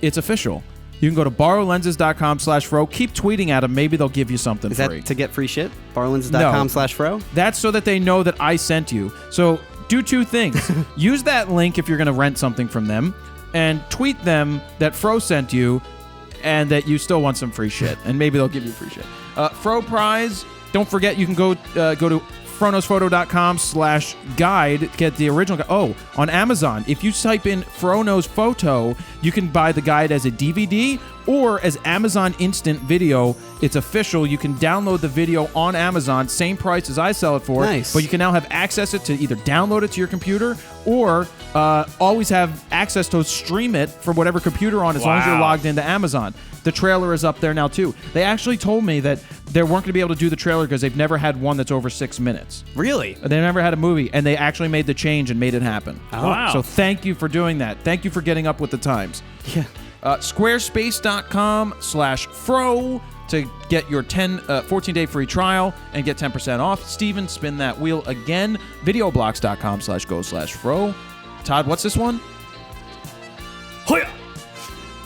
It's official. You can go to borrowlenses.com/fro. Keep tweeting at them. Maybe they'll give you something Is free. that to get free shit? Borrowlenses.com/fro? That's so that they know that I sent you. So do two things. Use that link if you're going to rent something from them, and tweet them that Fro sent you and that you still want some free shit. And maybe they'll give you free shit. Fro Prize, don't forget you can go to fronosPhoto.com/guide to get the original guide. Oh, on Amazon, if you type in Frono's Photo, you can buy the guide as a DVD or as Amazon Instant Video. It's official. You can download the video on Amazon, same price as I sell it for. Nice. But you can now have access to either download it to your computer or always have access to stream it from whatever computer on as long as you're Wow. logged into Amazon. The trailer is up there now too. They actually told me that they weren't going to be able to do the trailer because they've never had one that's over 6 minutes. Really? They never had a movie, and they actually made the change and made it happen. Wow. So thank you for doing that. Thank you for getting up with the times. Yeah. Squarespace.com/fro to get your 14-day free trial and get 10% off. Steven, spin that wheel again. Videoblocks.com/go/fro. Todd, what's this one? Hoya!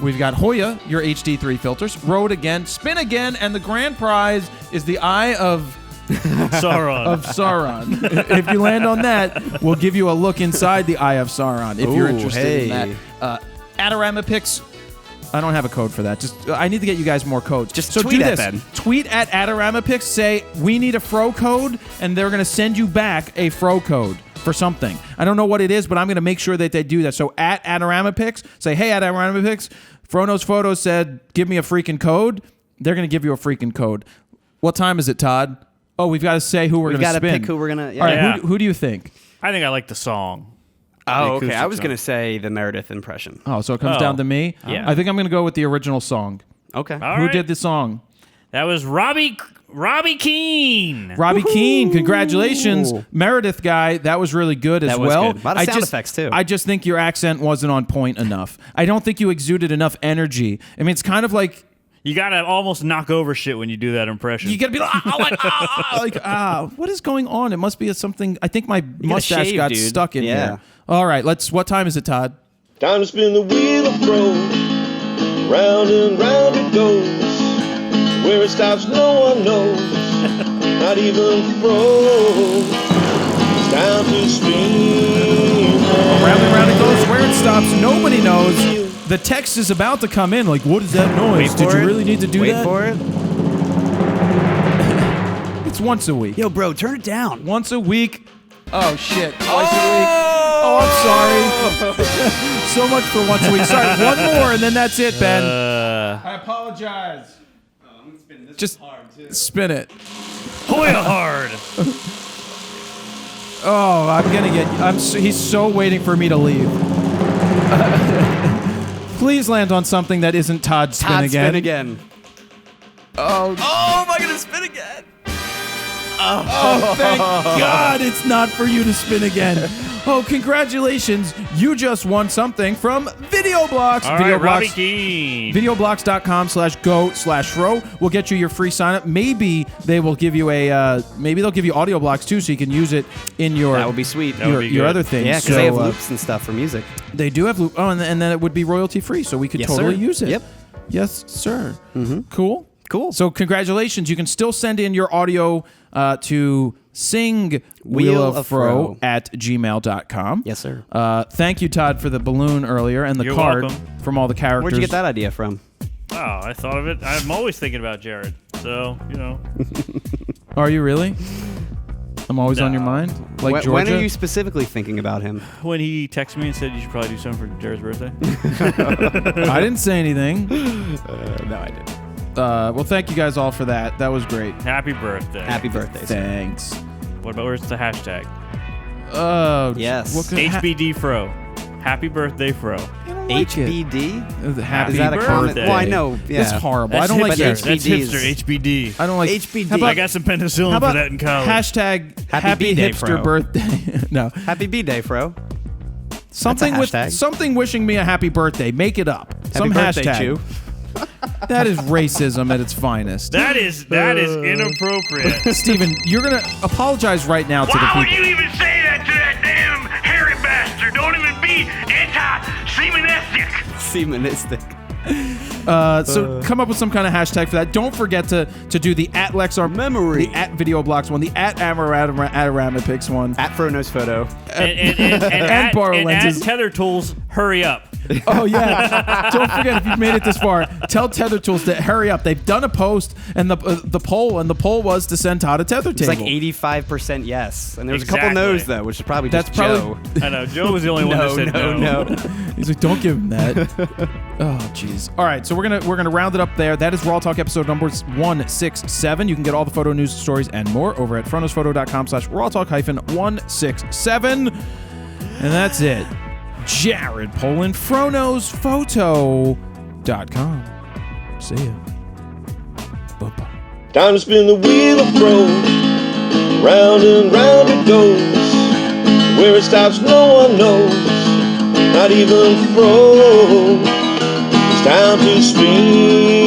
We've got Hoya, your HD3 filters. Rode again, spin again, and the grand prize is the Eye of Sauron. If you land on that, we'll give you a look inside the Eye of Sauron if you're Ooh, interested in hey. that. Adorama Picks. I don't have a code for that. Just I need to get you guys more codes. Just so tweet do at this. them. Tweet at Adorama Picks. Say we need a Fro code, and they're going to send you back a Fro code for something. I don't know what it is, but I'm going to make sure that they do that. So at Adorama Picks, say, hey, Adorama Picks, Frono's Photo said, give me a freaking code. They're going to give you a freaking code. What time is it, Todd? Oh, we've got to say who we're going to spin. We've got to pick who we're going to... All right, Yeah. who do you think? I think I like the song. Oh, okay. acoustic I was song. going to say the Meredith impression. Oh, so it comes down to me? Yeah. I think I'm going to go with the original song. Okay. All Who right. did the song? That was Robbie Keane. Robbie Keane, congratulations. Meredith guy, that was really good as That was well. good. A lot of sound effects, too. I just think your accent wasn't on point enough. I don't think you exuded enough energy. I mean, it's kind of like You gotta almost knock over shit when you do that impression. you gotta be like, what is going on? It must be something. I think my mustache shave, got dude. stuck in Yeah. here. All right, what time is it, Todd? Time to spin the wheel of Fro. Round and round it goes. Where it stops, no one knows. Not even Fro. It's time to spin. Round and round it goes. Where it stops, nobody knows. The text is about to come in. Like, what is that noise? Wait Did for you it. really need to do Wait that? for it. It's once a week. Yo, bro, turn it down. Once a week. Oh shit. Twice a week. Oh, I'm sorry. So much for once a week. Sorry, one more and then that's it, Ben. I apologize. Just spin it. Hoya hard. Oh, I'm gonna get. He's so waiting for me to leave. Please land on something that isn't Todd spin Todd again. spin again. Oh, Oh, am I going to spin again? oh, thank God it's not for you to spin again. Oh, congratulations. You just won something from VideoBlocks. All right, Robbie Keane. Videoblocks.com/go/fro will get you your free sign up. Maybe they will give you maybe they'll give you audio blocks too, so you can use it in your That would be sweet. That would be your good. other things. Yeah, because So, they have loops and stuff for music. They do have loop. Oh, and then it would be royalty free, so we could Yes, totally sir. use it. Yep. Yes, sir. Cool. Cool. So congratulations. You can still send in your audio to singwheeloffro at gmail.com. Yes, sir. Thank you, Todd, for the balloon earlier and the You're card welcome. from all the characters. Where'd you get that idea from? Oh, I thought of it. I'm always thinking about Jared. So, you know. Are you really? I'm always on your mind? Like when, Georgia? when are you specifically thinking about him? When he texted me and said you should probably do something for Jared's birthday. I didn't say anything. No, I didn't. Well, thank you guys all for that. That was great. Happy birthday. Happy birthday. sir. Thanks. What about where's the hashtag? Yes. What could HBD Fro. Happy birthday, Fro. HBD? Happy Is that a comment? birthday. Well, I know. Yeah. It's horrible. That's I don't like hipster. that. That's HBD is- hipster. HBD. I don't like HBD. How about, I got some penicillin how about for that in college. hashtag Happy happy B-Day, hipster Fro. birthday. No. Happy B-Day, Fro. Something with hashtag. something wishing me a happy birthday. Make it up. Some birthday, hashtag. Chew. That is racism at its finest. That is inappropriate. Steven, you're gonna apologize right now to the Why would people. you even say that to that damn hairy bastard? Don't even be anti-Semitic. Semenistic. So come up with some kind of hashtag for that. Don't forget to do the at Lexar Memory. the at Video Blocks one, the at Amarapix one. At Frono's photo. and borrow at lenses. Tether Tools, hurry up. Oh yeah! Don't forget, if you've made it this far, tell Tether Tools to hurry up. They've done a post and the poll was to send Todd a tether It's table. like 85% yes. And there was a couple Exactly. no's, though, which is probably That's just probably- Joe. I know. Joe was the only one that said no. He's like, don't give him that. Oh, jeez. All right, so we're gonna round it up there. That is RAWtalk episode number 167. You can get all the photo news, stories, and more over at fronosphoto.com/rawtalk-167. And that's it. Jared Poland, fronosphoto.com. See ya. Bye-bye. Time to spin the wheel of Fro. Round and round it goes. Where it stops, no one knows. Not even Fro. It's time to spin